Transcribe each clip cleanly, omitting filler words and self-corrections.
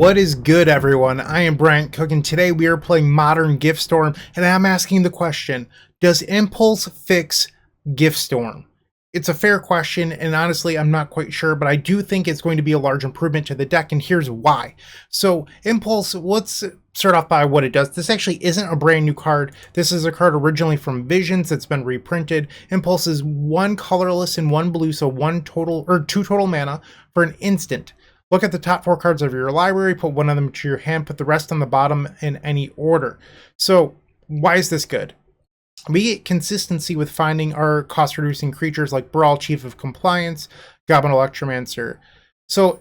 What is good, everyone? I am Bryant Cook, and today we are playing Modern Gift Storm, and I'm asking the question, does Impulse fix Gift Storm? It's a fair question, and honestly, I'm not quite sure, but I do think it's going to be a large improvement to the deck, and here's why. So, Impulse, let's start off by what it does. This actually isn't a brand new card. This is a card originally from Visions that's been reprinted. Impulse is one colorless and one blue, so two total mana for an instant. Look at the top 4 cards of your library, put one of them to your hand, put the rest on the bottom in any order. So, why is this good? We get consistency with finding our cost-reducing creatures like Baral, Chief of Compliance, Goblin Electromancer. So,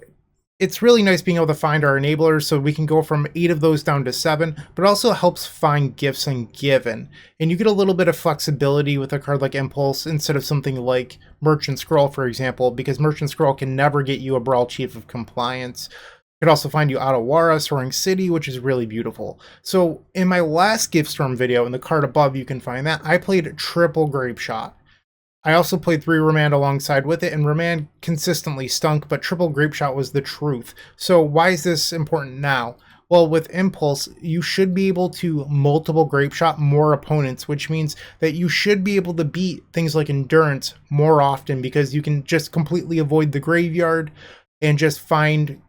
it's really nice being able to find our enablers, so we can go from 8 of those down to 7, but it also helps find Gifts Ungiven. And you get a little bit of flexibility with a card like Impulse instead of something like Merchant Scroll, for example, because Merchant Scroll can never get you a Baral, Chief of Compliance. It could also find you Otawara, Soaring City, which is really beautiful. So in my last Gift Storm video, in the card above you can find that, I played triple Grapeshot. I also played 3 Remand alongside with it, and Remand consistently stunk, but triple Grapeshot was the truth. So why is this important now? Well, with Impulse, you should be able to multiple Grapeshot more opponents, which means that you should be able to beat things like Endurance more often, because you can just completely avoid the graveyard and just find,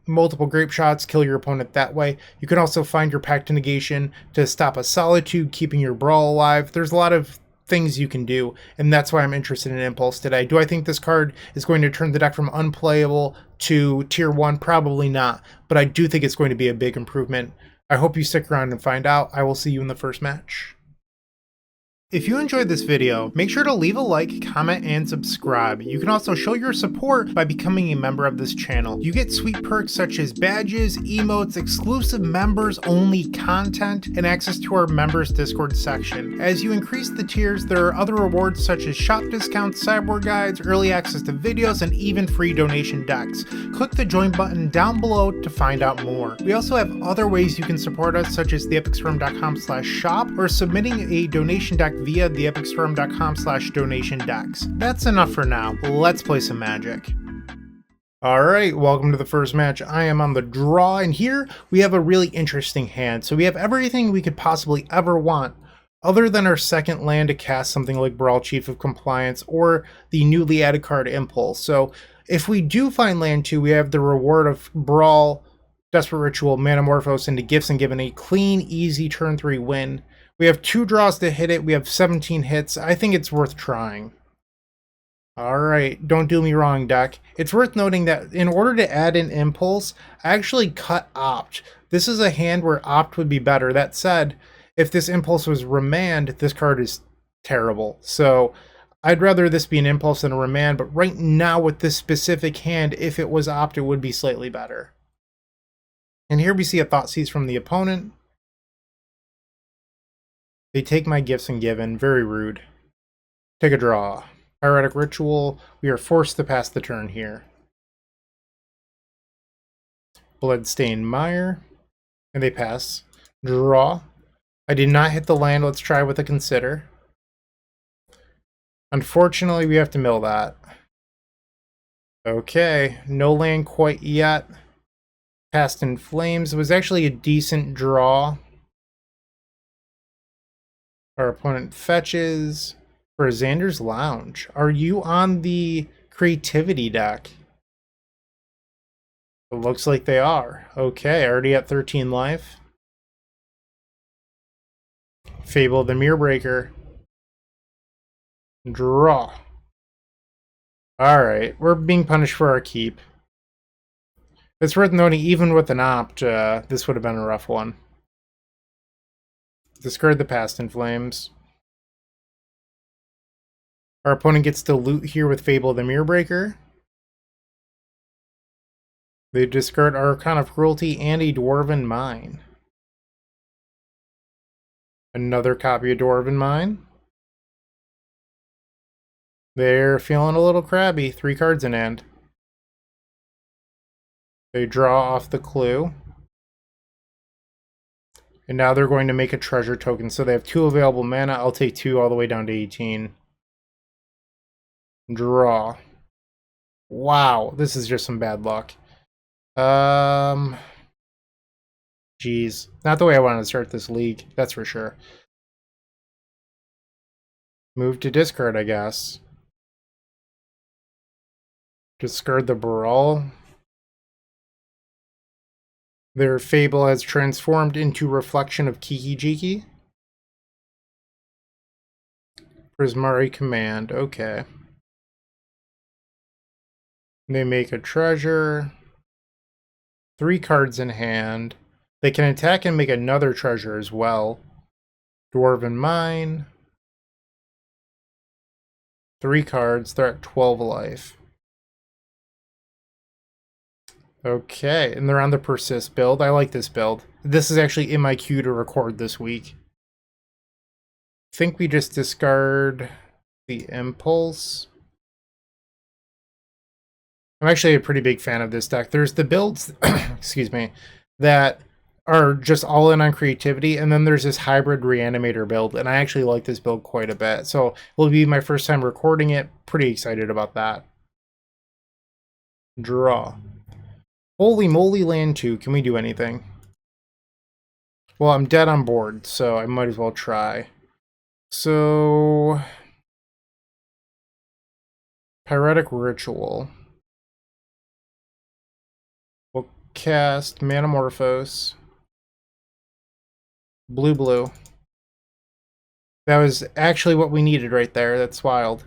multiple Grapeshots, kill your opponent that way. You can also find your Pact to Negation to stop a Solitude, keeping your Brawl alive. There's a lot of things you can do, and that's why I'm interested in Impulse today. Do I think this card is going to turn the deck from unplayable to tier 1? Probably not, but I do think it's going to be a big improvement. I hope you stick around and find out. I will see you in the first match. If you enjoyed this video, make sure to leave a like, comment, and subscribe. You can also show your support by becoming a member of this channel. You get sweet perks such as badges, emotes, exclusive members-only content, and access to our members Discord section. As you increase the tiers, there are other rewards such as shop discounts, sideboard guides, early access to videos, and even free donation decks. Click the join button down below to find out more. We also have other ways you can support us, such as theepicstorm.com/shop or submitting a donation deck via theepicstorm.com/donation decks. That's enough for now. Let's play some Magic. Alright, welcome to the first match. I am on the draw, and here we have a really interesting hand. So we have everything we could possibly ever want, other than our second land to cast something like Baral, Chief of Compliance, or the newly added card Impulse. So if we do find land 2, we have the reward of Baral, Desperate Ritual, Manamorphose into Gifts Ungiven, a clean, easy turn 3 win. We have 2 draws to hit it. We have 17 hits. I think it's worth trying. Alright, don't do me wrong, deck. It's worth noting that in order to add an Impulse, I actually cut Opt. This is a hand where Opt would be better. That said, if this Impulse was Remand, this card is terrible. So I'd rather this be an Impulse than a Remand, but right now with this specific hand, if it was Opt, it would be slightly better. And here we see a Thoughtseize from the opponent. They take my Gifts Ungiven. Very rude. Take a draw. Pyretic Ritual. We are forced to pass the turn here. Bloodstained Mire. And they pass. Draw. I did not hit the land. Let's try with a Consider. Unfortunately, we have to mill that. Okay. No land quite yet. Past in Flames. It was actually a decent draw. Our opponent fetches for Xander's Lounge. Are you on the Creativity deck? It looks like they are. Okay, already at 13 life. Fable the Mirrorbreaker. Draw. Alright, we're being punished for our keep. It's worth noting, even with an Opt, this would have been a rough one. Discard the Past in Flames. Our opponent gets to loot here with Fable the Mirrorbreaker. They discard Archon of Cruelty and a Dwarven Mine. Another copy of Dwarven Mine. They're feeling a little crabby. 3 cards in hand. They draw off the clue. And now they're going to make a treasure token. So they have 2 available mana. I'll take 2 all the way down to 18. Draw. Wow, this is just some bad luck. Geez. Not the way I wanted to start this league, that's for sure. Move to discard, I guess. Discard the Baral. Their Fable has transformed into Reflection of Kiki Jiki. Prismari Command, okay. They make a treasure. 3 cards in hand. They can attack and make another treasure as well. Dwarven Mine. 3 cards, they're at 12 life. Okay, and they're on the Persist build. I like this build. This is actually in my queue to record this week. I think we just discard the Impulse. I'm actually a pretty big fan of this deck. There's the builds, excuse me, that are just all in on creativity, and then there's this hybrid Reanimator build, and I actually like this build quite a bit. So it will be my first time recording it. Pretty excited about that. Draw. Holy moly, land 2. Can we do anything? Well, I'm dead on board, so I might as well try. So... Pyretic Ritual. We'll cast Manamorphose. Blue. That was actually what we needed right there. That's wild.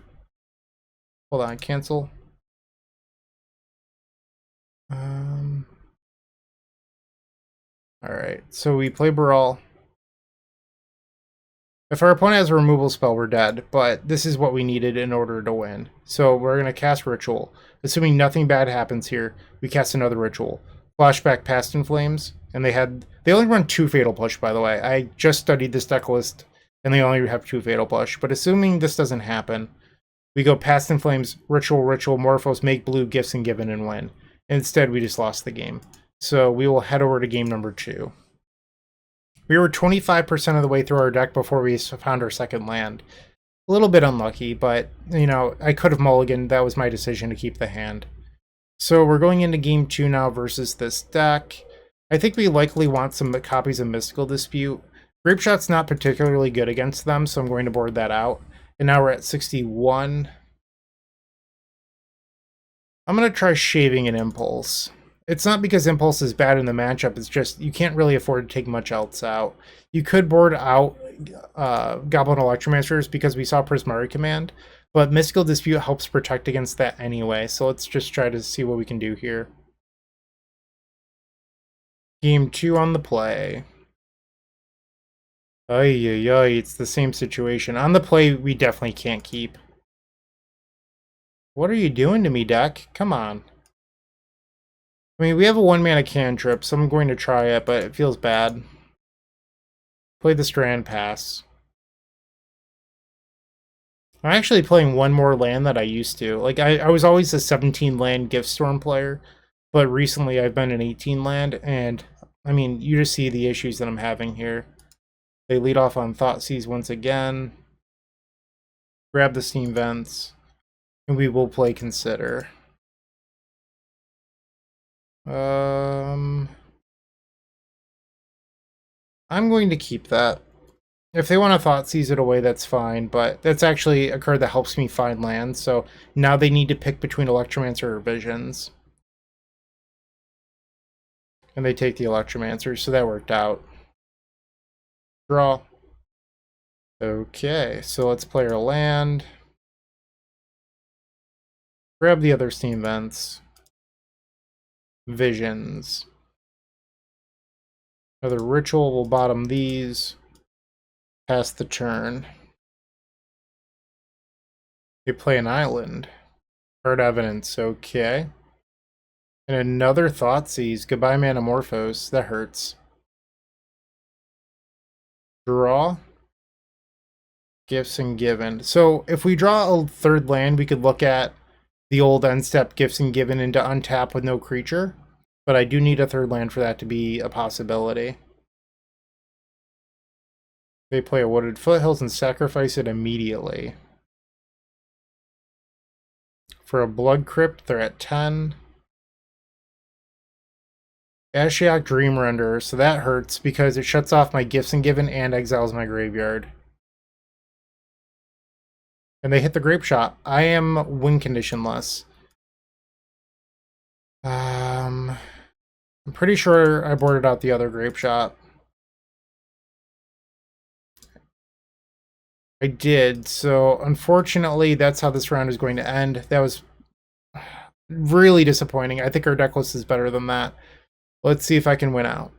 Hold on, cancel. Alright, so we play Baral. If our opponent has a removal spell, we're dead, but this is what we needed in order to win. So we're going to cast Ritual. Assuming nothing bad happens here, we cast another Ritual. Flashback Past in Flames, and they only run 2 Fatal Push, by the way. I just studied this deck list, and they only have 2 Fatal Push. But assuming this doesn't happen, we go Past in Flames, Ritual, Morphos, make blue, Gifts Ungiven, and win. Instead, we just lost the game. So we will head over to game number 2. We were 25% of the way through our deck before we found our second land. A little bit unlucky, but, you know, I could have mulliganed. That was my decision to keep the hand. So we're going into game 2 now versus this deck. I think we likely want some copies of Mystical Dispute. Grapeshot's not particularly good against them, so I'm going to board that out. And now we're at 61. I'm going to try shaving an Impulse. It's not because Impulse is bad in the matchup, it's just you can't really afford to take much else out. You could board out Goblin Electromancers because we saw Prismari Command, but Mystical Dispute helps protect against that anyway, so let's just try to see what we can do here. Game 2 on the play. Ay, it's the same situation. On the play, we definitely can't keep. What are you doing to me, deck? Come on. I mean, we have a 1-mana cantrip, so I'm going to try it, but it feels bad. Play the Strand Pass. I'm actually playing one more land that I used to. Like, I was always a 17-land Gift Storm player, but recently I've been an 18-land, and, I mean, you just see the issues that I'm having here. They lead off on Thoughtseize once again. Grab the Steam Vents, and we will play Consider. I'm going to keep that. If they want to Thoughtseize it away, that's fine, but that's actually a card that helps me find lands, so now they need to pick between Electromancer or Visions. And they take the Electromancer, so that worked out. Draw. Okay, so let's play our land. Grab the other Steam Vents. Visions. Another Ritual will bottom these. Pass the turn. They play an island. Card evidence, okay. And another Thoughtseize. Goodbye, Manamorphose. That hurts. Draw. Gifts Ungiven. So if we draw a third land, we could look at the old end step Gifts Ungiven into untap with no creature. But I do need a third land for that to be a possibility. They play a Wooded Foothills and sacrifice it immediately. For a Blood Crypt, they're at 10. Ashiok Dream Render, so that hurts because it shuts off my Gifts Ungiven and exiles my graveyard. And they hit the Grapeshot. I am win conditionless. I'm pretty sure I boarded out the other Grapeshot. I did, so unfortunately that's how this round is going to end. That was really disappointing. I think our deck list is better than that. Let's see if I can win out.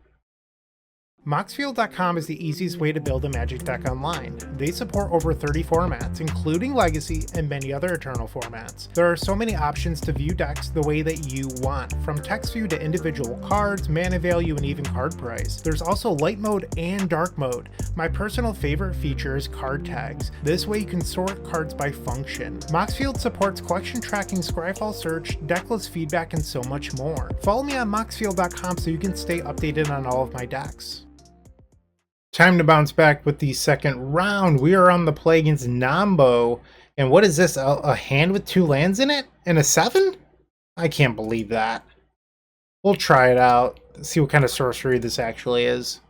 Moxfield.com is the easiest way to build a Magic deck online. They support over 30 formats, including Legacy and many other Eternal formats. There are so many options to view decks the way that you want, from text view to individual cards, mana value, and even card price. There's also light mode and dark mode. My personal favorite feature is card tags. This way you can sort cards by function. Moxfield supports collection tracking, Scryfall search, decklist feedback, and so much more. Follow me on Moxfield.com so you can stay updated on all of my decks. Time to bounce back with the second round. We are on the play against Nambo. And what is this? A hand with 2 lands in it? And a 7? I can't believe that. We'll try it out. See what kind of sorcery this actually is.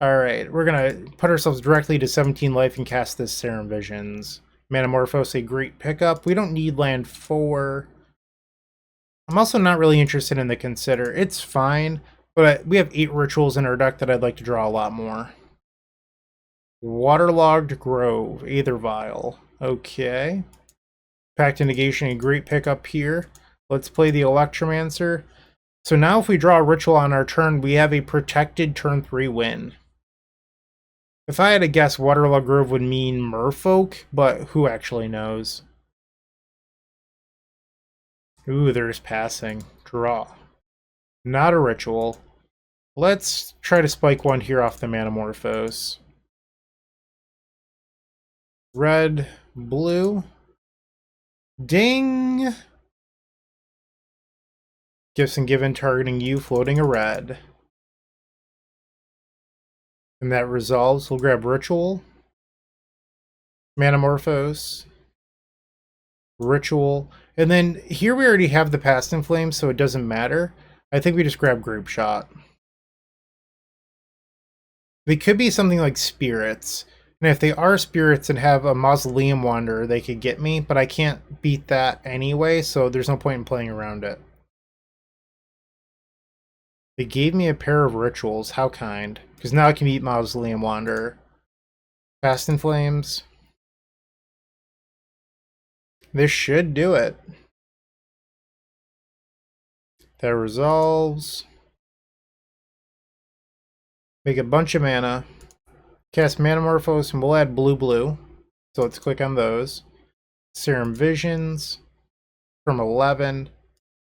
Alright, we're going to put ourselves directly to 17 life and cast this Serum Visions. Manamorphose, a great pickup. We don't need land 4. I'm also not really interested in the Consider. It's fine. But we have 8 rituals in our deck that I'd like to draw a lot more. Waterlogged Grove, Aether Vial. Okay. Pact of Negation, a great pickup here. Let's play the Electromancer. So now if we draw a ritual on our turn, we have a protected turn 3 win. If I had to guess, Waterlogged Grove would mean Merfolk, but who actually knows? Ooh, there's passing. Draw. Not a ritual. Let's try to spike one here off the Manamorphose. Red, blue. Ding! Gifts Ungiven targeting you, floating a red. And that resolves. We'll grab Ritual. Manamorphose. Ritual. And then here we already have the Past in Flames, so it doesn't matter. I think we just grab Grapeshot. They could be something like Spirits. And if they are Spirits and have a Mausoleum Wanderer, they could get me, but I can't beat that anyway, so there's no point in playing around it. They gave me a pair of Rituals. How kind. Because now I can beat Mausoleum Wanderer. Fast in Flames. This should do it. That resolves. Make a bunch of mana. Cast Manamorphose, and we'll add blue. So let's click on those. Serum Visions. From 11.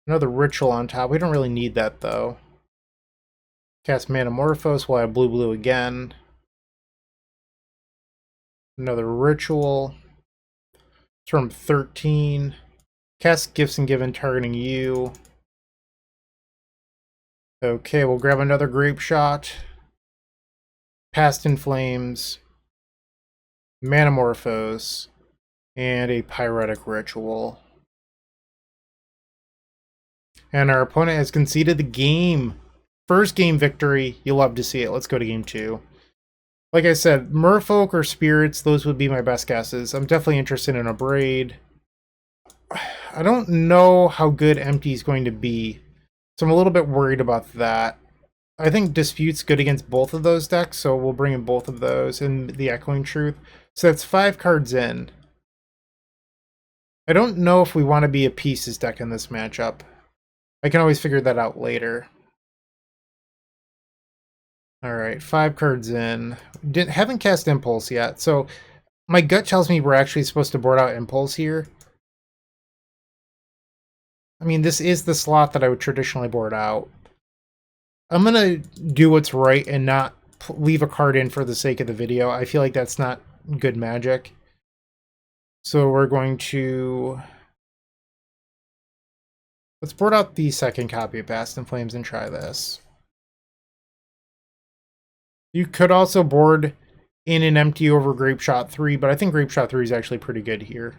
Another Ritual on top. We don't really need that though. Cast Manamorphose, we'll add blue again. Another Ritual. From 13. Cast Gifts Ungiven targeting you. Okay, we'll grab another Grapeshot. Past in Flames, Manamorphose, and a Pyretic Ritual. And our opponent has conceded the game. First game victory. You'll love to see it. Let's go to game 2. Like I said, Merfolk or Spirits, those would be my best guesses. I'm definitely interested in a Braid. I don't know how good Empty is going to be, so I'm a little bit worried about that. I think Dispute's good against both of those decks, so we'll bring in both of those and the Echoing Truth. So that's 5 cards in. I don't know if we want to be a Pieces deck in this matchup. I can always figure that out later. Alright, 5 cards in. Haven't cast Impulse yet, so my gut tells me we're actually supposed to board out Impulse here. I mean, this is the slot that I would traditionally board out. I'm going to do what's right and not leave a card in for the sake of the video. I feel like that's not good Magic. So we're going to... Let's board out the second copy of Past in Flames and try this. You could also board in an empty over Grapeshot 3, but I think Grapeshot 3 is actually pretty good here.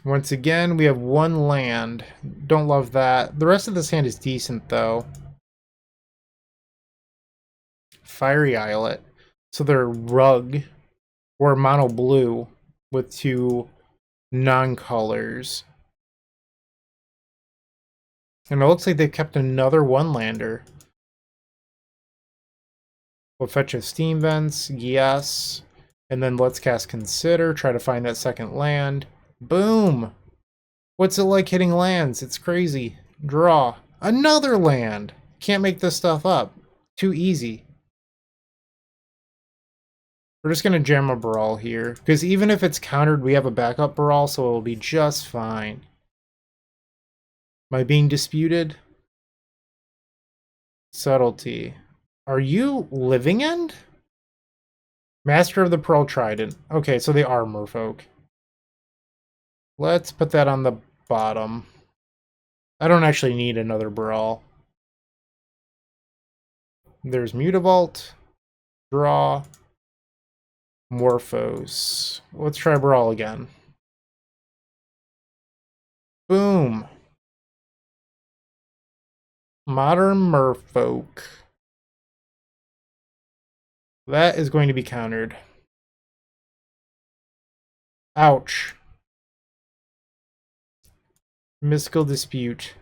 Once again, we have one land. Don't love that. The rest of this hand is decent, though. Fiery Islet. So they're Rug, or mono blue, with 2 non-colors. And it looks like they've kept another one-lander. We'll fetch a Steam Vents, yes. And then let's cast Consider, try to find that second land. Boom! What's it like hitting lands? It's crazy. Draw. Another land! Can't make this stuff up. Too easy. We're just going to jam a Baral here, because even if it's countered, we have a backup Baral, so it'll be just fine. Am I being disputed? Subtlety. Are you Living End? Master of the Pearl Trident. Okay, so they are merfolk. Let's put that on the bottom. I don't actually need another Baral. There's Mutavault. Draw. Morphose. Let's try Baral again. Boom. Modern Merfolk. That is going to be countered. Ouch. Mystical Dispute.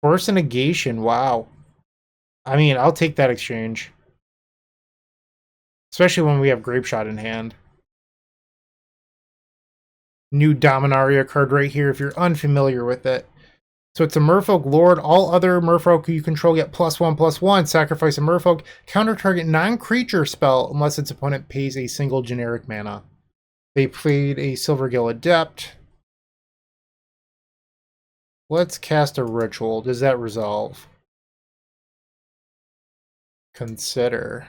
Force a Negation. Wow. I mean, I'll take that exchange. Especially when we have Grapeshot in hand. New Dominaria card right here if you're unfamiliar with it. So it's a Merfolk Lord. All other Merfolk you control get +1/+1. Sacrifice a Merfolk. Counter target non-creature spell unless its opponent pays a single generic mana. They played a Silvergill Adept. Let's cast a Ritual. Does that resolve? Consider.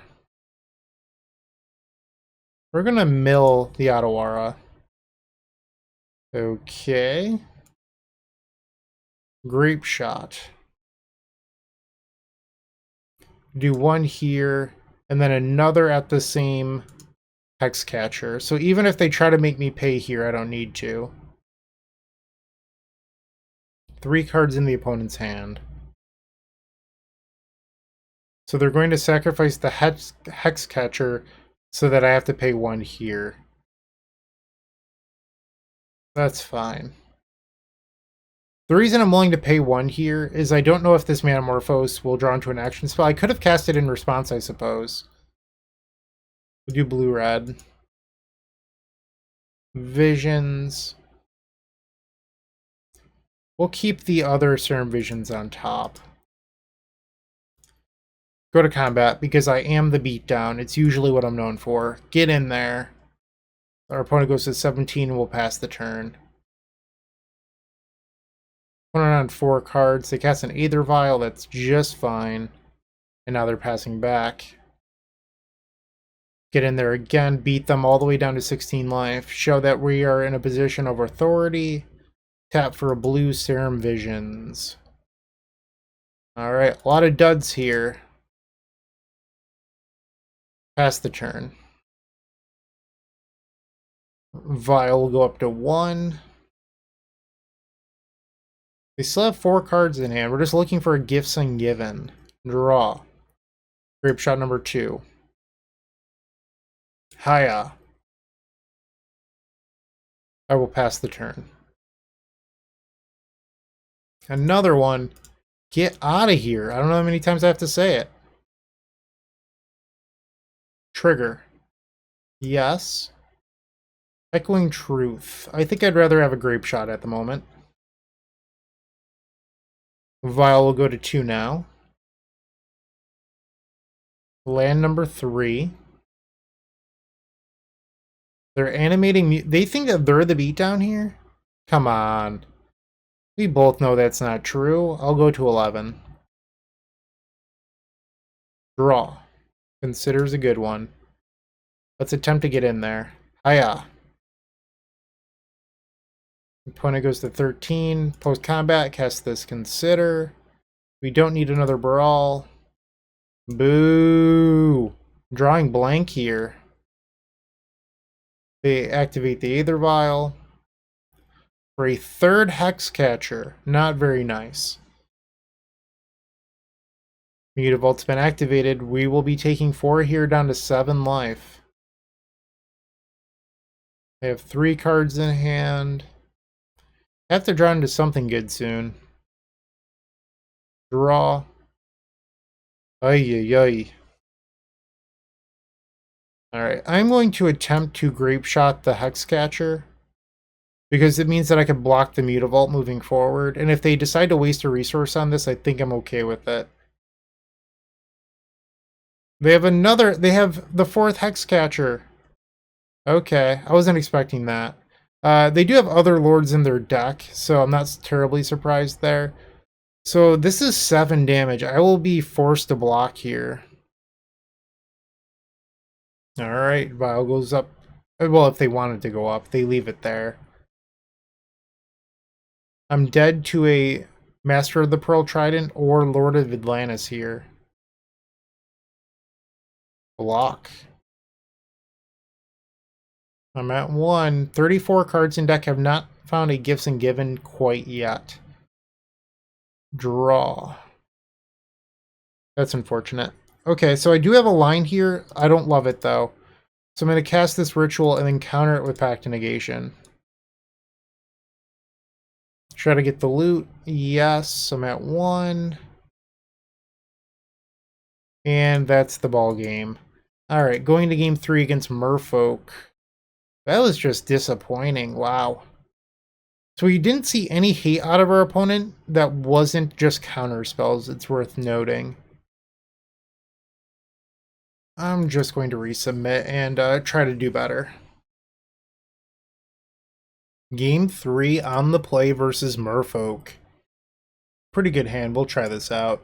We're going to mill the Otawara. Okay. Grapeshot. Do one here, and then another at the same Hexcatcher. So even if they try to make me pay here, I don't need to. 3 cards in the opponent's hand. So they're going to sacrifice the Hexcatcher so that I have to pay 1 here. That's fine. The reason I'm willing to pay 1 here is I don't know if this Manamorphose will draw into an action spell. I could have cast it in response, I suppose. We'll do blue-red. Visions. We'll keep the other Serum Visions on top. Go to combat because I am the beatdown. It's usually what I'm known for. Get in there. Our opponent goes to 17 and we'll pass the turn. Opponent on 4 cards. They cast an Aether Vial. That's just fine. And now they're passing back. Get in there again. Beat them all the way down to 16 life. Show that we are in a position of authority. Tap for a blue Serum Visions. Alright, a lot of duds here. Pass the turn. Vial will go up to 1. They still have 4 cards in hand. We're just looking for a Gifts Ungiven. Draw. Grapeshot number 2. Hiya. I will pass the turn. Another one. Get out of here. I don't know how many times I have to say it. Trigger. Yes. Echoing Truth. I think I'd rather have a Grapeshot at the moment. Vial will go to 2 now. Land number 3. They're animating. They think that they're the beatdown here? Come on. We both know that's not true. I'll go to 11. Draw. Considers a good one. Let's attempt to get in there. Hiya. Opponent goes to 13. Post-combat, cast this Consider. We don't need another Baral. Boo! Drawing blank here. They activate the Aether Vial for a third Hex Catcher. Not very nice. Mutavault's been activated. We will be taking 4 here down to 7 life. They have 3 cards in hand. I have to draw into something good soon. Draw. Ay, ay, ay. Alright, I'm going to attempt to Grapeshot the Hexcatcher, because it means that I can block the Mutavault moving forward, and if they decide to waste a resource on this, I think I'm okay with it. They have the 4th Hexcatcher. Okay, I wasn't expecting that. They do have other lords in their deck, so I'm not terribly surprised there. So this is 7 damage. I will be forced to block here. Alright, Vial goes up. Well, if they wanted to go up, they leave it there. I'm dead to a Master of the Pearl Trident or Lord of Atlantis here. Block. I'm at 1. 34 cards in deck. Have not found a Gifts Ungiven quite yet. Draw. That's unfortunate. Okay, so I do have a line here. I don't love it, though. So I'm going to cast this ritual and then counter it with Pact of Negation. Try to get the loot. Yes, I'm at 1. And that's the ball game. Alright, going to game 3 against Merfolk. That was just disappointing. Wow. So we didn't see any hate out of our opponent that wasn't just counter spells. It's worth noting. I'm just going to resubmit and try to do better. Game 3 on the play versus Merfolk. Pretty good hand. We'll try this out.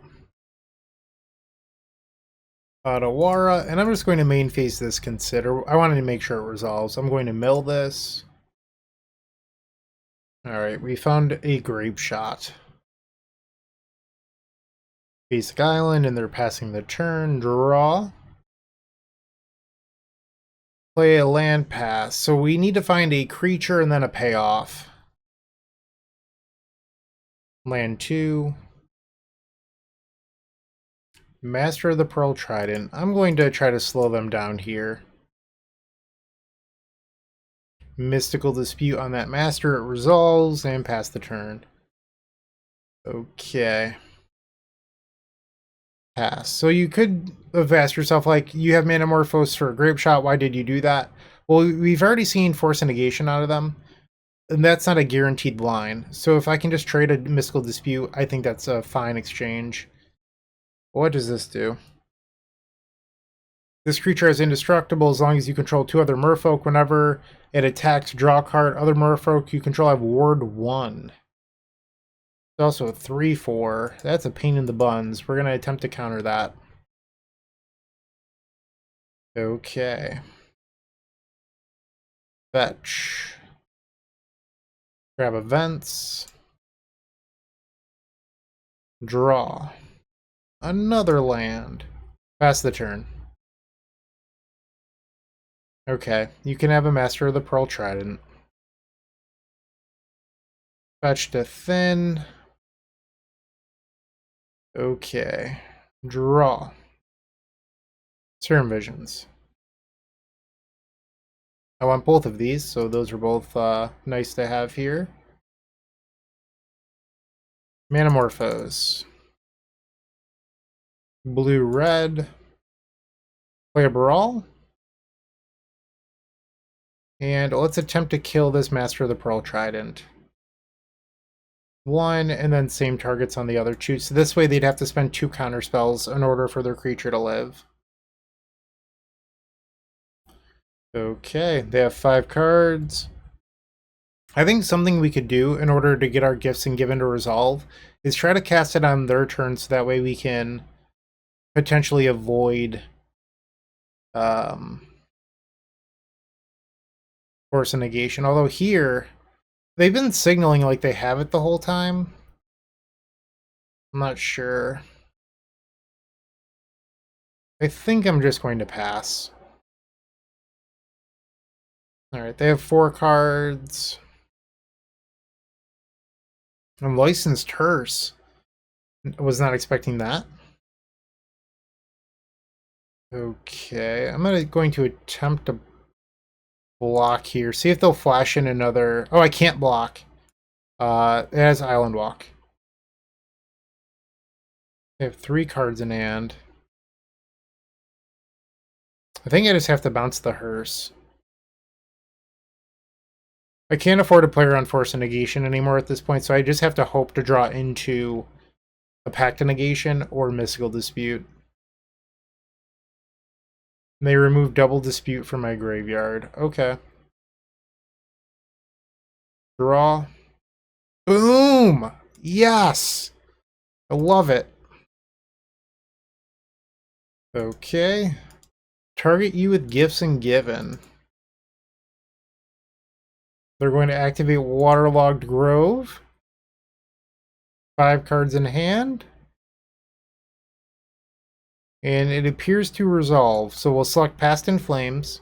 Otawara, and I'm just going to main phase this Consider. I wanted to make sure it resolves. I'm going to mill this. Alright, we found a Grapeshot. Basic Island, and they're passing the turn. Draw. Play a land pass. So we need to find a creature and then a payoff. Land 2. Master of the Pearl Trident. I'm going to try to slow them down here. Mystical Dispute on that Master. It resolves and pass the turn. Okay. Pass. So you could have asked yourself, like, you have Manamorphose for a Grapeshot. Why did you do that? Well, we've already seen Force and Negation out of them. And that's not a guaranteed line. So if I can just trade a Mystical Dispute, I think that's a fine exchange. What does this do? This creature is indestructible as long as you control 2 other merfolk. Whenever it attacks, draw a card. Other merfolk you control have Ward 1. It's also a 3/4. That's a pain in the buns. We're going to attempt to counter that. Okay. Fetch. Grab events. Draw. Another land. Pass the turn. Okay, you can have a Master of the Pearl Trident. Fetch to thin. Okay. Draw. Serum Visions. I want both of these, so those are both nice to have here. Manamorphose. Blue-red. Play a Baral. And let's attempt to kill this Master of the Pearl Trident. 1, and then same targets on the other 2. So this way they'd have to spend 2 counter spells in order for their creature to live. Okay, they have 5 cards. I think something we could do in order to get our Gifts Ungiven to resolve is try to cast it on their turn so that way we can potentially avoid Force and Negation. Although here, they've been signaling like they have it the whole time. I'm not sure. I think I'm just going to pass. Alright, they have 4 cards. And Licensed Hearse. I was not expecting that. Okay, I'm going to attempt to block here. See if they'll flash in another... Oh, I can't block. It has Island Walk. They have 3 cards in hand. I think I just have to bounce the hearse. I can't afford to play around Force of Negation anymore at this point, so I just have to hope to draw into a Pact of Negation or Mystical Dispute. And they remove Double Dispute from my graveyard. Okay. Draw. Boom! Yes! I love it. Okay. Target you with Gifts Ungiven. They're going to activate Waterlogged Grove. 5 cards in hand. And it appears to resolve. So we'll select Past in Flames,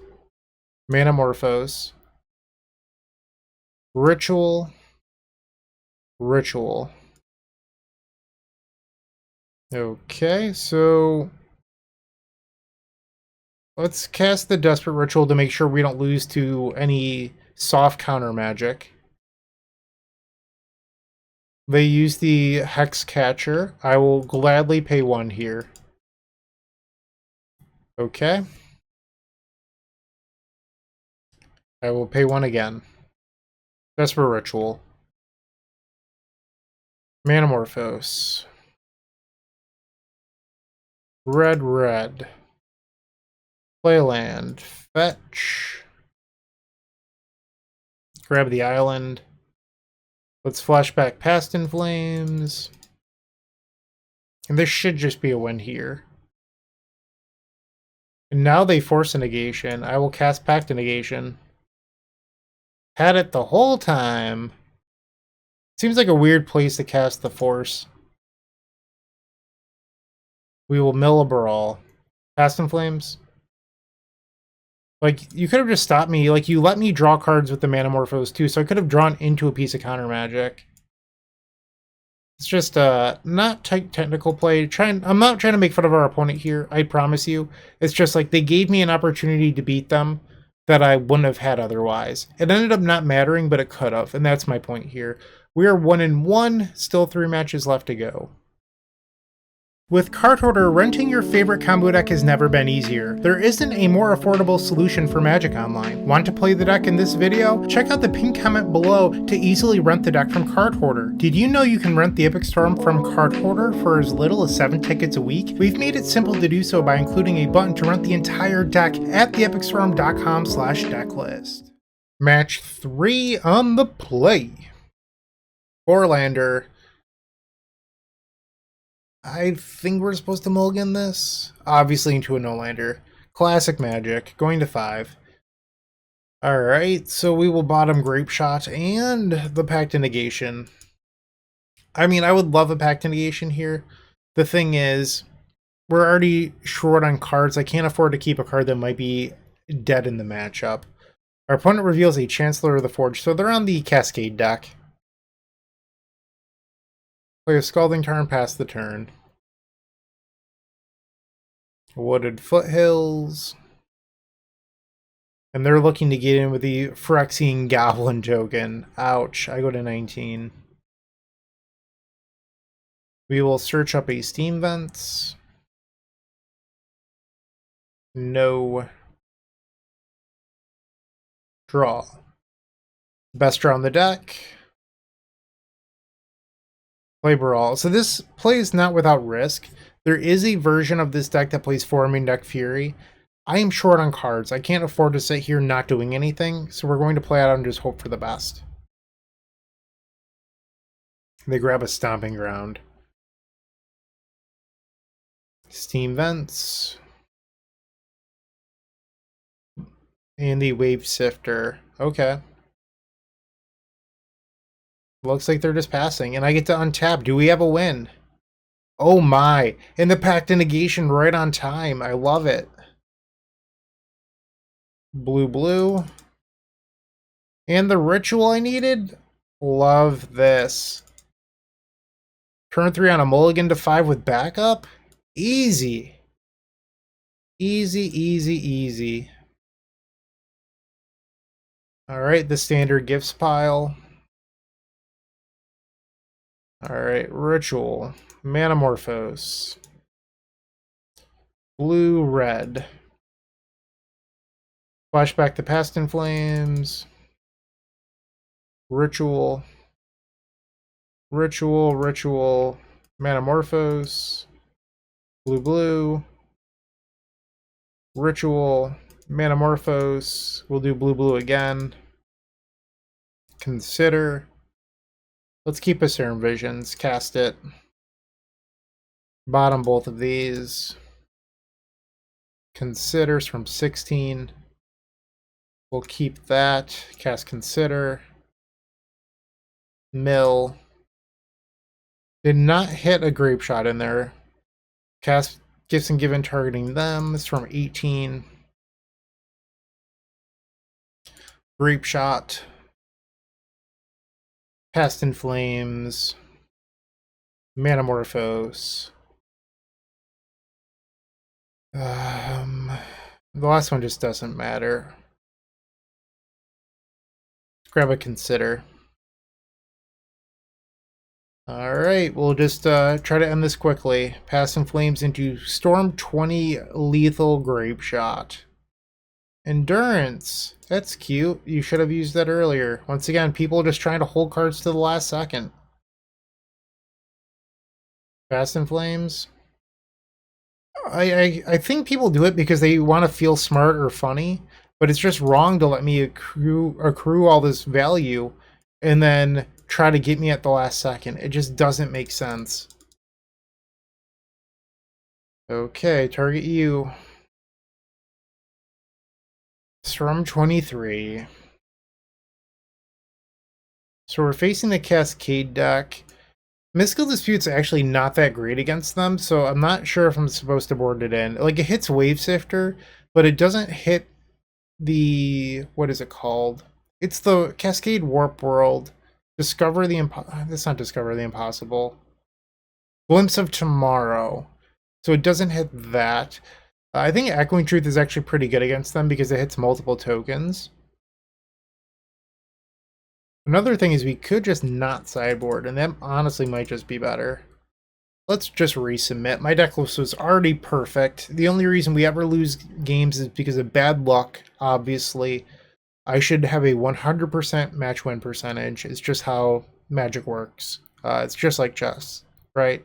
Manamorphose, Ritual, Ritual. Okay, so let's cast the Desperate Ritual to make sure we don't lose to any soft counter magic. They use the Hex Catcher. I will gladly pay 1 here. Okay. I will pay 1 again. Desperate Ritual. Manamorphose. Red, red. Play land. Fetch. Grab the island. Let's flashback Past in Flames. And this should just be a win here. And now they force a negation. I will cast Pact of Negation. Had it the whole time. Seems like a weird place to cast the force. We will mill a Baral. Past in Flames. Like, you could have just stopped me. Like, you let me draw cards with the Manamorphose too, so I could have drawn into a piece of counter magic. It's just not technical play. I'm not trying to make fun of our opponent here, I promise you. It's just like they gave me an opportunity to beat them that I wouldn't have had otherwise. It ended up not mattering, but it could have, and that's my point here. We are 1-1, still 3 matches left to go. With Card Hoarder, renting your favorite combo deck has never been easier. There isn't a more affordable solution for Magic Online. Want to play the deck in this video? Check out the pinned comment below to easily rent the deck from Card Hoarder. Did you know you can rent the Epic Storm from Card Hoarder for as little as 7 tickets a week? We've made it simple to do so by including a button to rent the entire deck at theepicstorm.com/decklist. Match 3 on the play. 4-lander. I think we're supposed to mulligan this. Obviously into a no-lander. Classic Magic. Going to 5. Alright, so we will bottom Grapeshot and the Pact of Negation. I mean, I would love a Pact of Negation here. The thing is, we're already short on cards. I can't afford to keep a card that might be dead in the matchup. Our opponent reveals a Chancellor of the Forge, so they're on the Cascade deck. Play a Scalding Tarn, pass the turn. Wooded Foothills. And they're looking to get in with the Phyrexian Goblin token. Ouch, I go to 19. We will search up a Steam Vents. No. Draw. Best draw on the deck. Play Baral. So this play is not without risk. There is a version of this deck that plays 4-main deck Fury. I am short on cards. I can't afford to sit here not doing anything, so we're going to play out and just hope for the best. They grab a Stomping Ground. Steam Vents. And the Wave Sifter. Okay. Looks like they're just passing, and I get to untap. Do we have a win? Oh my, and the Pact of Negation right on time. I love it. Blue, blue. And the ritual I needed? Love this. Turn 3 on a mulligan to 5 with backup? Easy. Easy, easy, easy. Alright, the standard gifts pile. Alright, ritual. Manamorphose. Blue, red. Flashback the past in flames. Ritual. Ritual, ritual. Manamorphose. Blue, blue. Ritual. Manamorphose. We'll do blue, blue again. Consider. Let's keep a Serum Visions. Cast it. Bottom both of these. Considers from 16. We'll keep that. Cast Consider. Mill. Did not hit a Grapeshot in there. Cast Gifts Ungiven targeting them. It's from 18. Grapeshot. Past in Flames. Manamorphose. The last one just doesn't matter. Let's grab a Consider. Alright, we'll just try to end this quickly. Pass in Flames into Storm 20 Lethal Grapeshot. Endurance. That's cute. You should have used that earlier. Once again, people just trying to hold cards to the last second. Fast in Flames. I think people do it because they want to feel smart or funny, but it's just wrong to let me accrue all this value and then try to get me at the last second. It just doesn't make sense. Okay, target you. Storm 23. So we're facing the Cascade deck. Mystical Dispute's actually not that great against them, so I'm not sure if I'm supposed to board it in. Like, it hits Wave Sifter, but it doesn't hit the... what is it called? It's the Cascade Warp World. Discover the that's not Discover the Impossible. Glimpse of Tomorrow. So it doesn't hit that. I think Echoing Truth is actually pretty good against them because it hits multiple tokens. Another thing is we could just not sideboard, and that honestly might just be better. Let's just resubmit. My deck list was already perfect. The only reason we ever lose games is because of bad luck, obviously. I should have a 100% match win percentage. It's just how Magic works. It's just like chess, right?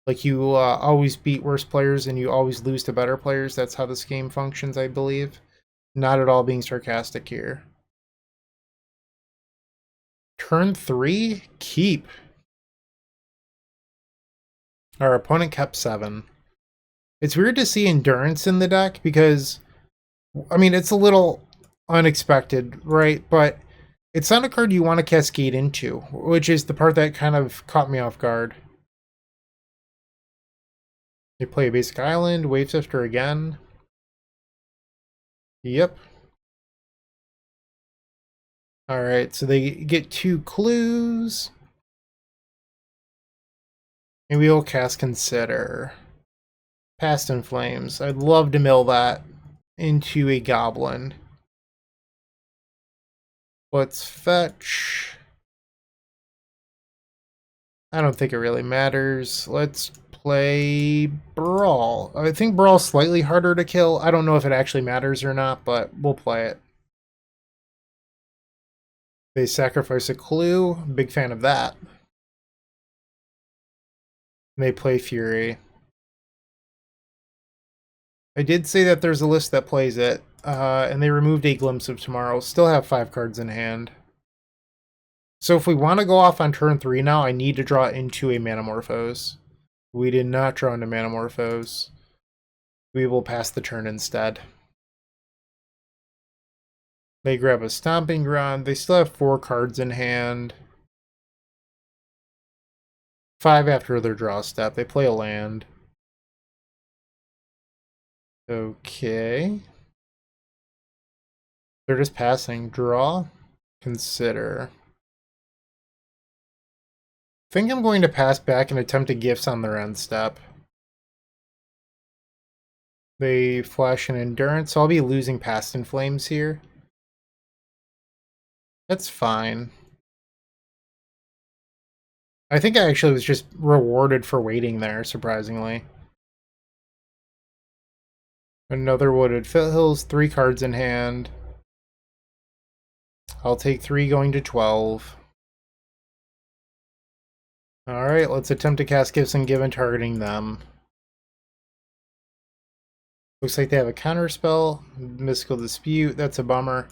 Like, you always beat worse players and you always lose to better players. That's how this game functions, I believe. Not at all being sarcastic here. Turn 3, keep. Our opponent kept 7. It's weird to see Endurance in the deck because, I mean, it's a little unexpected, right? But it's not a card you want to cascade into, which is the part that kind of caught me off guard. They play a basic island, Wave Sifter again. Yep. Alright, so they get 2 clues. And we will cast Consider. Past in Flames. I'd love to mill that into a Goblin. Let's fetch. I don't think it really matters. Let's play Baral. I think Baral's slightly harder to kill. I don't know if it actually matters or not, but we'll play it. They sacrifice a clue. Big fan of that. And they play Fury. I did say that there's a list that plays it, and they removed a Glimpse of Tomorrow. Still have 5 cards in hand. So if we want to go off on turn 3 now, I need to draw into a Manamorphose. We did not draw into Manamorphose. We will pass the turn instead. They grab a Stomping Ground. They still have 4 cards in hand. 5 after their draw step. They play a land. Okay. They're just passing. Draw. Consider. I think I'm going to pass back and attempt to gifts on their end step. They flash an endurance, so I'll be losing past in flames here. That's fine. I think I actually was just rewarded for waiting there, surprisingly. Another Wooded Foothills, 3 cards in hand. I'll take 3 going to 12. Alright, let's attempt to cast Gifts Ungiven targeting them. Looks like they have a counter spell. Mystical Dispute, that's a bummer.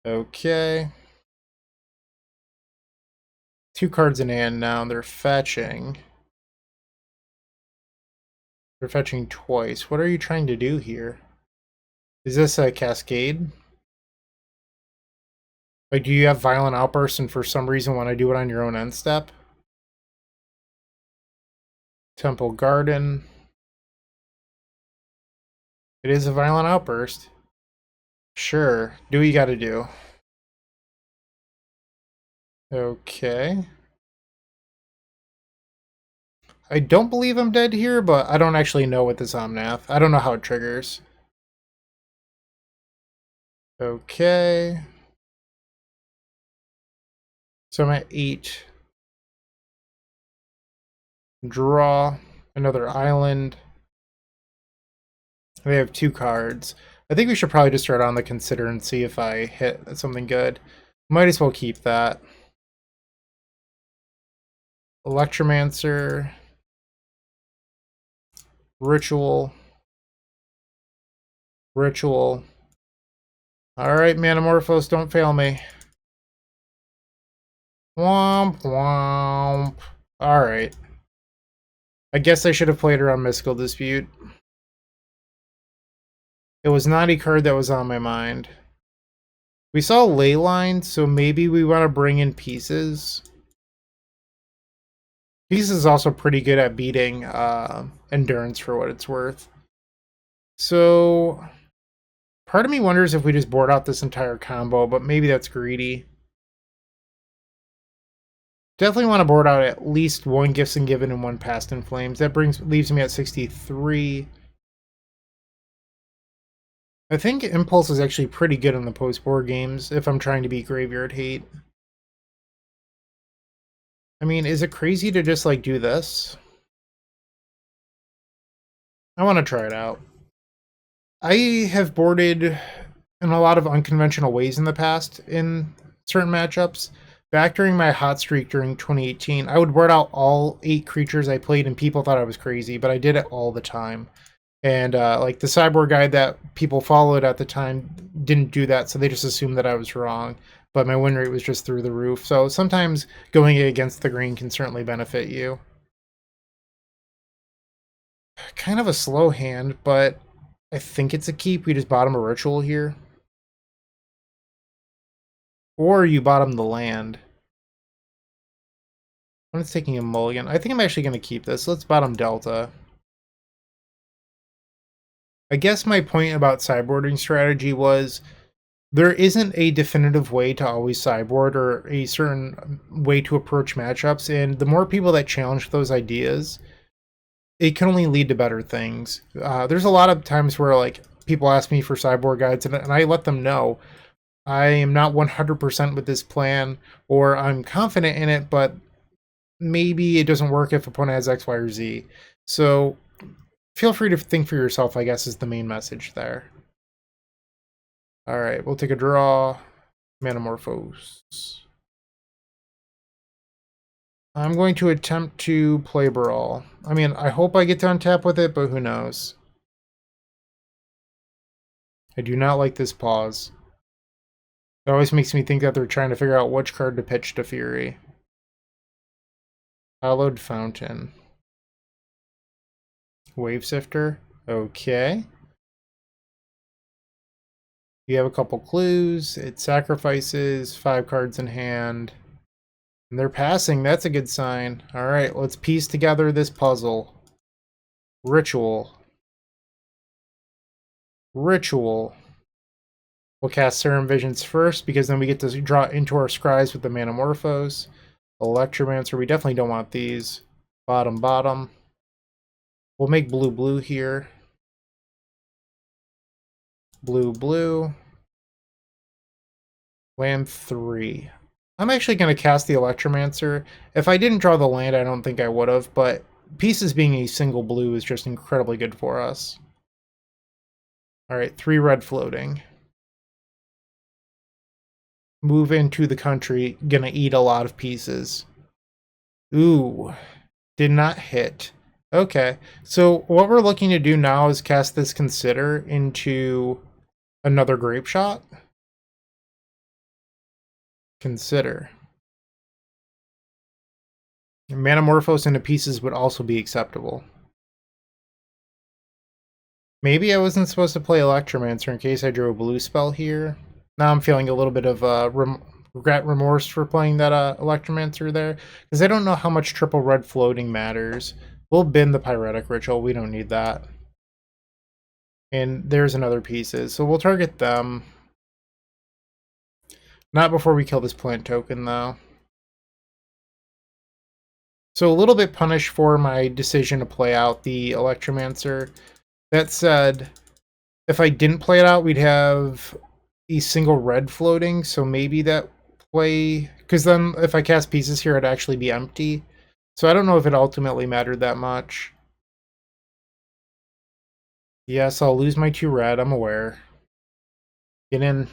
Okay. 2 cards in hand now, they're fetching. They're fetching twice. What are you trying to do here? Is this a cascade? Like, do you have Violent Outburst and for some reason want to do it on your own end step? Temple Garden. It is a Violent Outburst. Sure, do what you gotta do. Okay. I don't believe I'm dead here, but I don't actually know what this Omnath. I don't know how it triggers. Okay. So I'm at 8. Draw. Another island. They have 2 cards. I think we should probably just start on the Consider and see if I hit something good. Might as well keep that. Electromancer. Ritual. Ritual. Alright, Manamorphose, don't fail me. Womp womp. Alright. I guess I should have played around Mystical Dispute. It was not a card that was on my mind. We saw Leyline, so maybe we want to bring in Pieces. Pieces is also pretty good at beating Endurance for what it's worth. So, part of me wonders if we just board out this entire combo, but maybe that's greedy. Definitely want to board out at least 1 Gifts Ungiven and 1 Past in Flames. That leaves me at 63. I think Impulse is actually pretty good in the post-board games if I'm trying to beat Graveyard Hate. I mean, is it crazy to just, like, do this? I want to try it out. I have boarded in a lot of unconventional ways in the past in certain matchups. Back during my hot streak during 2018, I would board out all 8 creatures I played and people thought I was crazy, but I did it all the time. And like the Cyborg guide that people followed at the time didn't do that, so they just assumed that I was wrong. But my win rate was just through the roof. So sometimes going against the green can certainly benefit you. Kind of a slow hand, but I think it's a keep. We just bottom a ritual here. Or you bottom the land. When it's taking a mulligan. I think I'm actually going to keep this. Let's bottom Delta. I guess my point about sideboarding strategy was there isn't a definitive way to always sideboard or a certain way to approach matchups, and the more people that challenge those ideas, it can only lead to better things. There's a lot of times where like people ask me for sideboard guides, and I let them know I am not 100% with this plan, or I'm confident in it, but maybe it doesn't work if opponent has X, Y, or Z. So feel free to think for yourself, I guess, is the main message there. Alright, we'll take a draw. Manamorphose. I'm going to attempt to play Baral. I mean, I hope I get to untap with it, but who knows. I do not like this pause. It always makes me think that they're trying to figure out which card to pitch to Fury. Hallowed Fountain. Wave Sifter. Okay. You have a couple clues. It sacrifices 5 cards in hand. And they're passing. That's a good sign. Alright, let's piece together this puzzle. Ritual. Ritual. We'll cast Serum Visions first, because then we get to draw into our scries with the Manamorphose. Electromancer, we definitely don't want these. Bottom, bottom. We'll make blue, blue here. Blue, blue. Land 3. I'm actually going to cast the Electromancer. If I didn't draw the land, I don't think I would have, but pieces being a single blue is just incredibly good for us. Alright, 3 red floating. Move into the country, gonna eat a lot of pieces. Ooh, did not hit. Okay, so what we're looking to do now is cast this Consider into another Grapeshot. Consider. Manamorphose into pieces would also be acceptable. Maybe I wasn't supposed to play Electromancer in case I drew a blue spell here. Now I'm feeling a little bit of regret, remorse for playing that Electromancer there, because I don't know how much triple red floating matters. We'll bin the Pyretic Ritual, we don't need that. And there's another pieces, so we'll target them. Not before we kill this plant token, though. So a little bit punished for my decision to play out the Electromancer. That said, if I didn't play it out, we'd have a single red floating, so maybe that play... Because then if I cast pieces here, it'd actually be empty. So I don't know if it ultimately mattered that much. Yes, I'll lose my 2 red, I'm aware. Get in.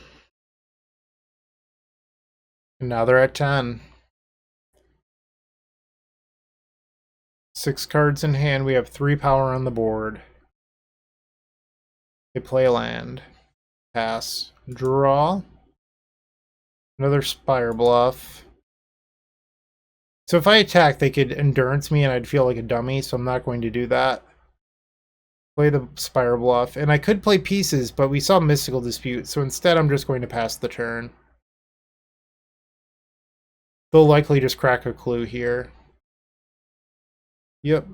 And now they're at 10. 6 cards in hand, we have 3 power on the board. They play a land. Pass. Draw. Another Spire Bluff. So if I attack, they could Endurance me and I'd feel like a dummy, so I'm not going to do that. Play the Spire Bluff. And I could play pieces, but we saw Mystical Dispute, so instead I'm just going to pass the turn. They'll likely just crack a clue here. Yep.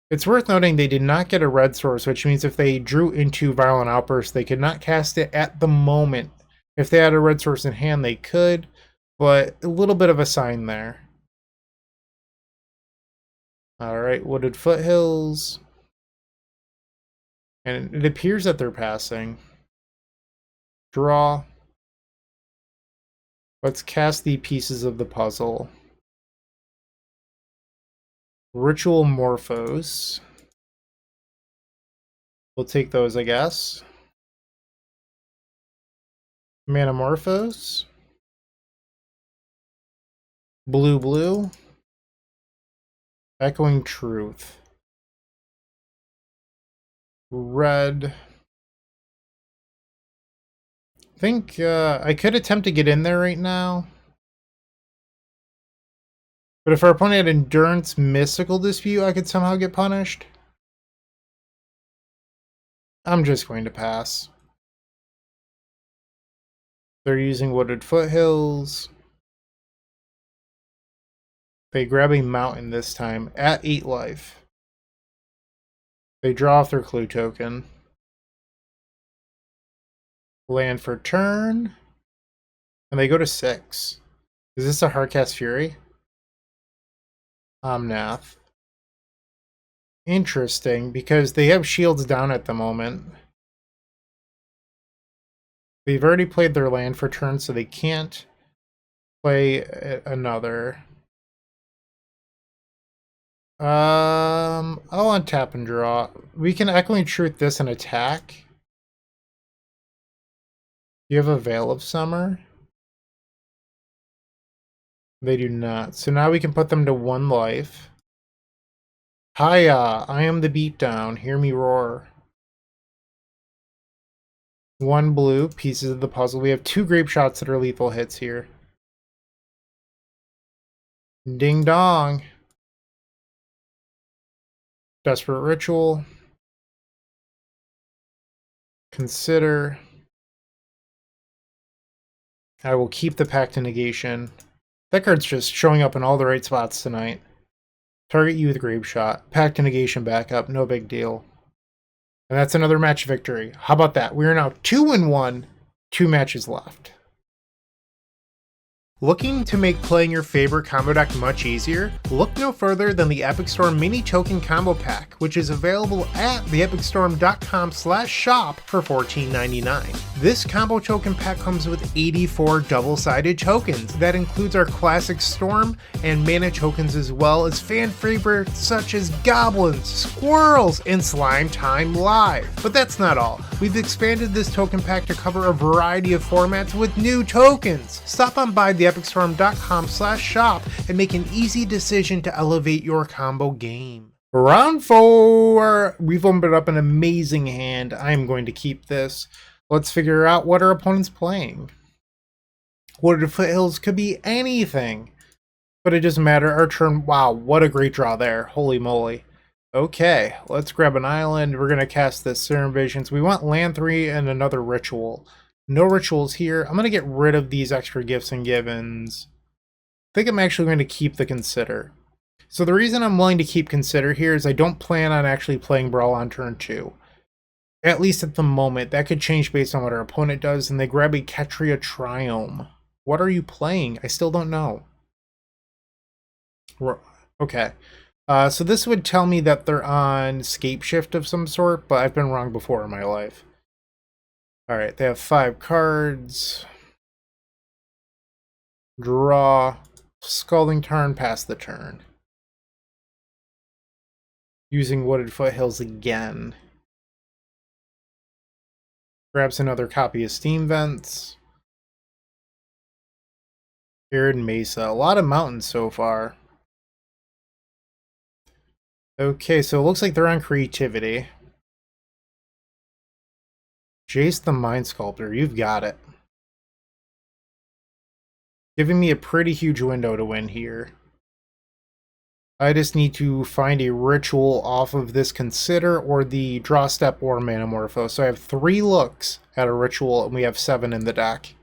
It's worth noting they did not get a red source, which means if they drew into Violent Outburst, they could not cast it at the moment. If they had a red source in hand, they could, but a little bit of a sign there. Alright, Wooded Foothills. And it appears that they're passing. Draw. Let's cast the pieces of the puzzle. Ritual Morphose. We'll take those, I guess. Manamorphose. Blue, blue. Echoing Truth. Red. I think I could attempt to get in there right now. But if our opponent had Endurance Mystical Dispute, I could somehow get punished. I'm just going to pass. They're using Wooded Foothills. They grab a mountain this time at 8 life. They draw off their clue token. Land for turn. And they go to 6. Is this a Hardcast Fury? Omnath. Interesting, because they have shields down at the moment. They've already played their land for turn, so they can't play another. I'll untap and draw. We can Echoing Truth this and attack. Do you have a Veil of Summer? They do not. So now we can put them to 1 life. Hiya! I am the beatdown. Hear me roar. 1 blue, pieces of the puzzle. We have 2 Grapeshots that are lethal hits here. Ding dong. Desperate Ritual. Consider. I will keep the Pact to Negation. That card's just showing up in all the right spots tonight. Target you with Grapeshot. Pact to Negation backup, no big deal. And that's another match victory. How about that? We are now 2-1, 2 matches left. Looking to make playing your favorite combo deck much easier? Look no further than the Epic Storm Mini Token Combo Pack, which is available at theepicstorm.com/shop for $14.99. This combo token pack comes with 84 double-sided tokens. That includes our classic Storm and mana tokens, as well as fan favorites such as Goblins, Squirrels, and Slime Time Live. But that's not all. We've expanded this token pack to cover a variety of formats with new tokens. Stop on by theepicstorm.com/shop and make an easy decision to elevate your combo game. Round 4! We've opened up an amazing hand. I am going to keep this. Let's figure out what our opponent's playing. Wooded Foothills could be anything, but it doesn't matter. Our turn, wow, what a great draw there. Holy moly. Okay, let's grab an island. We're going to cast this Serum Visions. We want land 3 and another ritual. No rituals here. I'm going to get rid of these extra Gifts Ungivens. I think I'm actually going to keep the Consider. So the reason I'm willing to keep Consider here is I don't plan on actually playing Baral on turn 2. At least at the moment. That could change based on what our opponent does, and they grab a Ketria Triome. What are you playing? I still don't know. Okay. So this would tell me that they're on Scape Shift of some sort, but I've been wrong before in my life. Alright, they have 5 cards. Draw. Scalding Tarn, pass the turn. Using Wooded Foothills again. Grabs another copy of Steam Vents. Arid Mesa. A lot of mountains so far. Okay, so it looks like they're on Creativity. Jace the Mind Sculptor, you've got it. Giving me a pretty huge window to win here. I just need to find a ritual off of this Consider or the Draw Step or Manamorphose. So I have 3 looks at a ritual and we have 7 in the deck.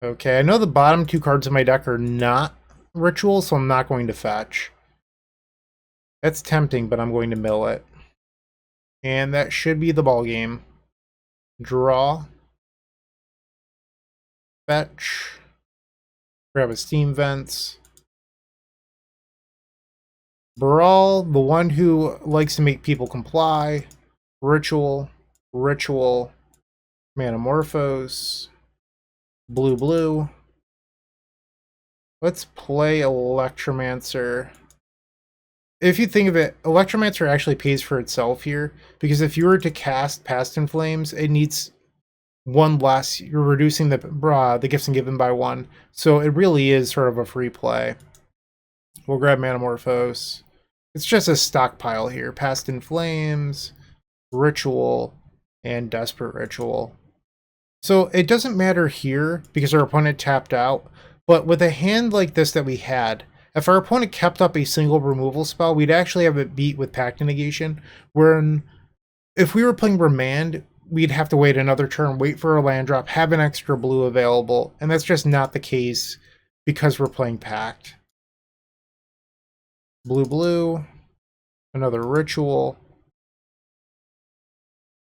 Okay, I know the bottom 2 cards of my deck are not rituals, so I'm not going to fetch. That's tempting, but I'm going to mill it. And that should be the ball game. Draw. Fetch. Grab a Steam Vents. Baral, the one who likes to make people comply. Ritual. Ritual. Manamorphose. Blue. Let's play Electromancer. If you think of it, Electromancer actually pays for itself here, because if you were to cast Past in Flames, it needs 1 less. You're reducing the Gifts Ungiven by 1, so it really is sort of a free play. We'll grab Manamorphose. It's just a stockpile here. Past in Flames, Ritual, and Desperate Ritual. So it doesn't matter here because our opponent tapped out, but with a hand like this that we had, if our opponent kept up a single removal spell, we'd actually have it beat with Pact Negation, wherein if we were playing Remand, we'd have to wait another turn, wait for a land drop, have an extra blue available, and that's just not the case because we're playing Pact. Blue, another Ritual,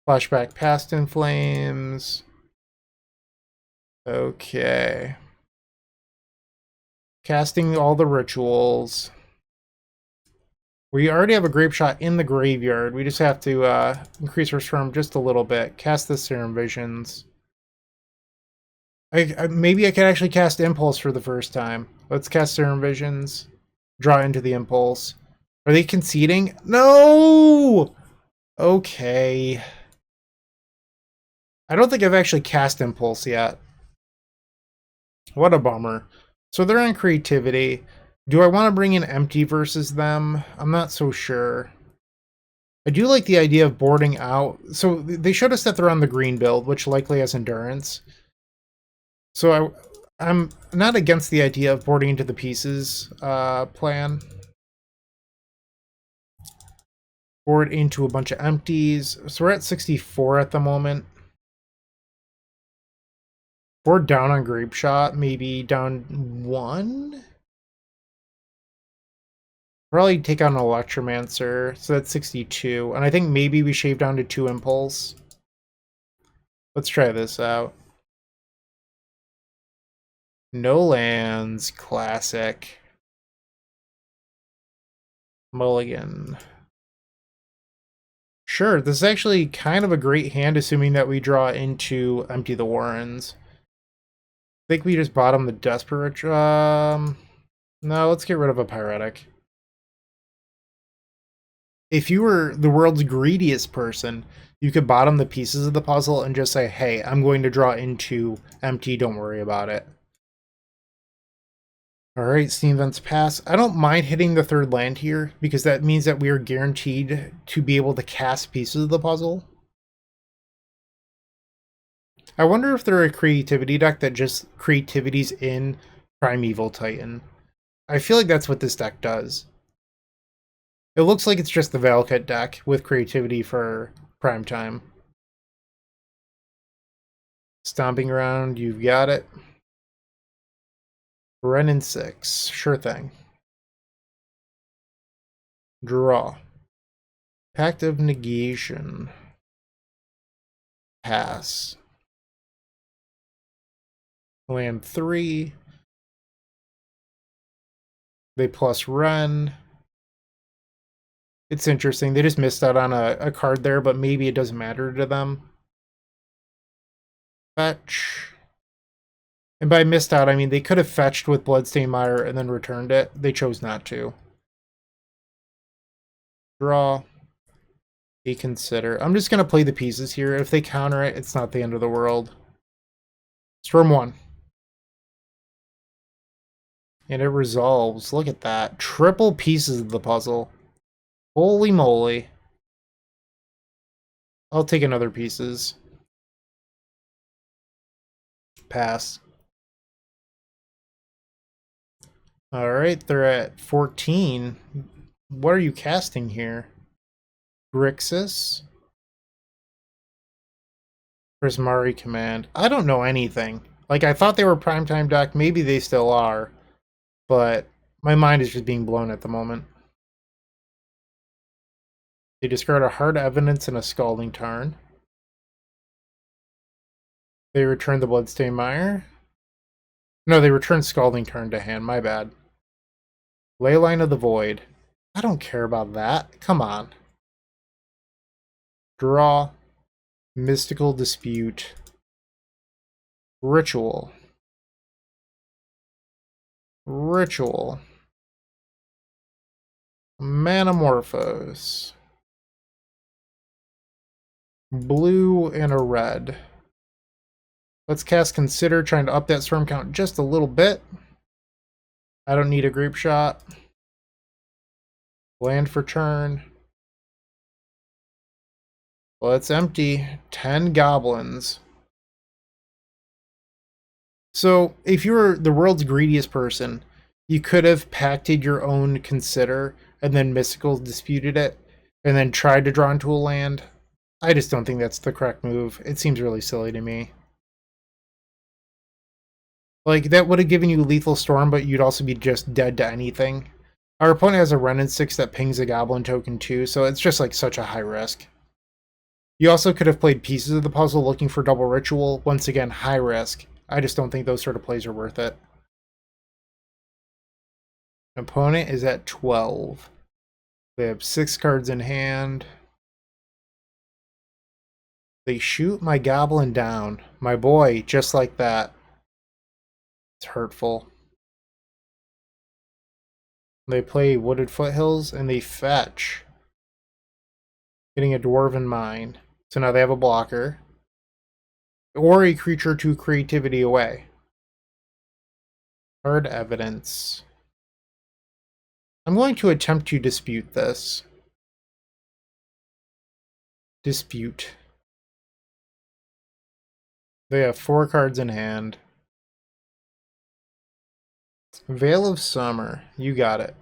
flashback Past in Flames. Okay. Casting all the rituals. We already have a Grapeshot in the graveyard. We just have to increase our storm just a little bit. Cast the Serum Visions. Maybe I could actually cast Impulse for the first time. Let's cast Serum Visions. Draw into the Impulse. Are they conceding? No! Okay. I don't think I've actually cast Impulse yet. What a bummer. So they're on Creativity. Do I want to bring in Empty versus them? I'm not so sure. I do like the idea of boarding out. So they showed us that they're on the green build, which likely has Endurance. So I'm not against the idea of boarding into the pieces plan. Board into a bunch of empties. So we're at 64 at the moment. Board down on Grapeshot, maybe down 1? Probably take out an Electromancer, so that's 62. And I think maybe we shave down to 2 Impulse. Let's try this out. No lands, classic. Mulligan. Sure, this is actually kind of a great hand, assuming that we draw into Empty the Warrens. I think we just bottom the Desperate. No, let's get rid of a Pyretic. If you were the world's greediest person, you could bottom the pieces of the puzzle and just say, hey, I'm going to draw into empty, don't worry about it. Alright, Steam Vents pass. I don't mind hitting the 3rd land here, because that means that we are guaranteed to be able to cast pieces of the puzzle. I wonder if there are a creativity deck that just creativity's in Primeval Titan. I feel like that's what this deck does. It looks like it's just the Valakut deck with creativity for prime time. Stomping around, you've got it. Renin 6, sure thing. Draw. Pact of Negation. Pass. Land 3. They plus Ren. It's interesting. They just missed out on a card there, but maybe it doesn't matter to them. Fetch. And by missed out, I mean they could have fetched with Bloodstained Mire and then returned it. They chose not to. Draw. Reconsider. I'm just going to play the pieces here. If they counter it, it's not the end of the world. Storm 1. And it resolves. Look at that. Triple pieces of the puzzle. Holy moly. I'll take another pieces. Pass. Alright, they're at 14. What are you casting here? Grixis? Prismari Command. I don't know anything. Like, I thought they were primetime deck. Maybe they still are. But my mind is just being blown at the moment. They discard a Hard Evidence and a Scalding Tarn. They return the Bloodstained Mire. No, they return Scalding Tarn to hand. My bad. Leyline of the Void. I don't care about that. Come on. Draw. Mystical Dispute. Ritual. Ritual. Manamorphose. Blue and a red. Let's cast Consider, trying to up that storm count just a little bit. I don't need a Grapeshot. Land for turn. Well, it's empty. 10 goblins. So, if you were the world's greediest person, you could have pacted your own Consider and then Mystical disputed it and then tried to draw into a land. I just don't think that's the correct move. It seems really silly to me. Like, that would have given you Lethal Storm, but you'd also be just dead to anything. Our opponent has a Renin 6 that pings a Goblin token too, so it's just like such a high risk. You also could have played pieces of the puzzle looking for double Ritual. Once again, high risk. I just don't think those sort of plays are worth it. Opponent is at 12. They have 6 cards in hand. They shoot my Goblin down. My boy, just like that. It's hurtful. They play Wooded Foothills and they fetch. Getting a Dwarven Mine. So now they have a blocker. Or a creature to creativity away. Hard Evidence. I'm going to attempt to dispute this. Dispute. They have 4 cards in hand. Veil of Summer. You got it.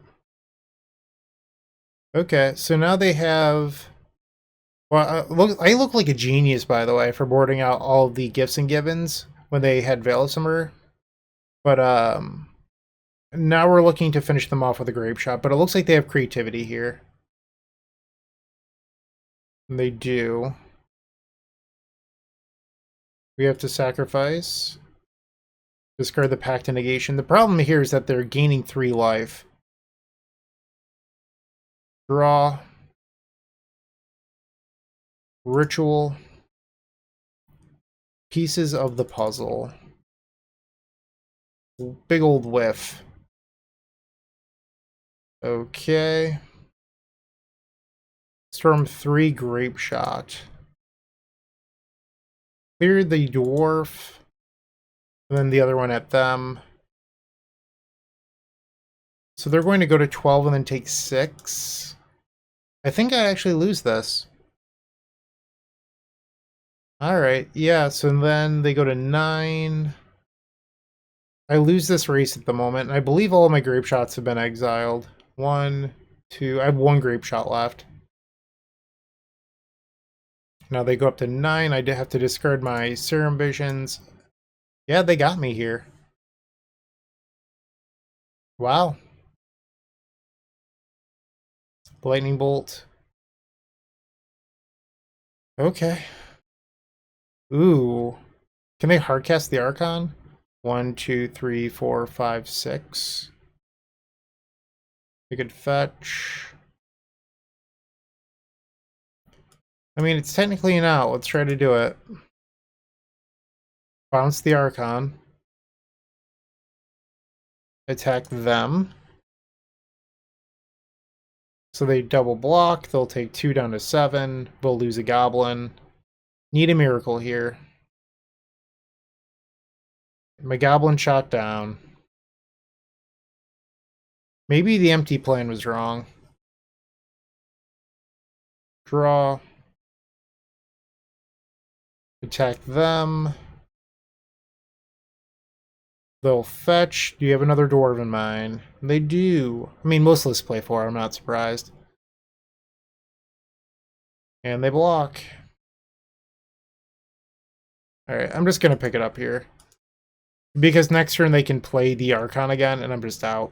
Okay, so now they have... Well, I look like a genius, by the way, for boarding out all of the Gifts and Givens when they had Veil of Summer. But, Now we're looking to finish them off with a Grapeshot, but it looks like they have creativity here. And they do. We have to sacrifice. Discard the Pact of Negation. The problem here is that they're gaining 3 life. Draw. Ritual. Pieces of the puzzle. Big old whiff. Okay. Storm 3 Grapeshot. Clear the dwarf. And then the other one at them. So they're going to go to 12 and then take 6. I think I actually lose this. Alright, yeah, so then they go to 9. I lose this race at the moment, and I believe all of my Grapeshots have been exiled. 1, 2, I have 1 Grapeshot left. Now they go up to 9, I have to discard my Serum Visions. Yeah, they got me here. Wow. Lightning Bolt. Okay. Ooh. Can they hardcast the Archon? 1, 2, 3, 4, 5, 6. We could fetch. I mean, it's technically an out. Let's try to do it. Bounce the Archon. Attack them. So they double block. They'll take 2 down to 7. We'll lose a Goblin. Need a miracle here. My Goblin shot down. Maybe the empty plan was wrong. Draw. Attack them. They'll fetch. Do you have another Dwarven Mine? They do. I mean, most lists play 4. I'm not surprised. And they block. Alright, I'm just going to pick it up here. Because next turn they can play the Archon again, and I'm just out.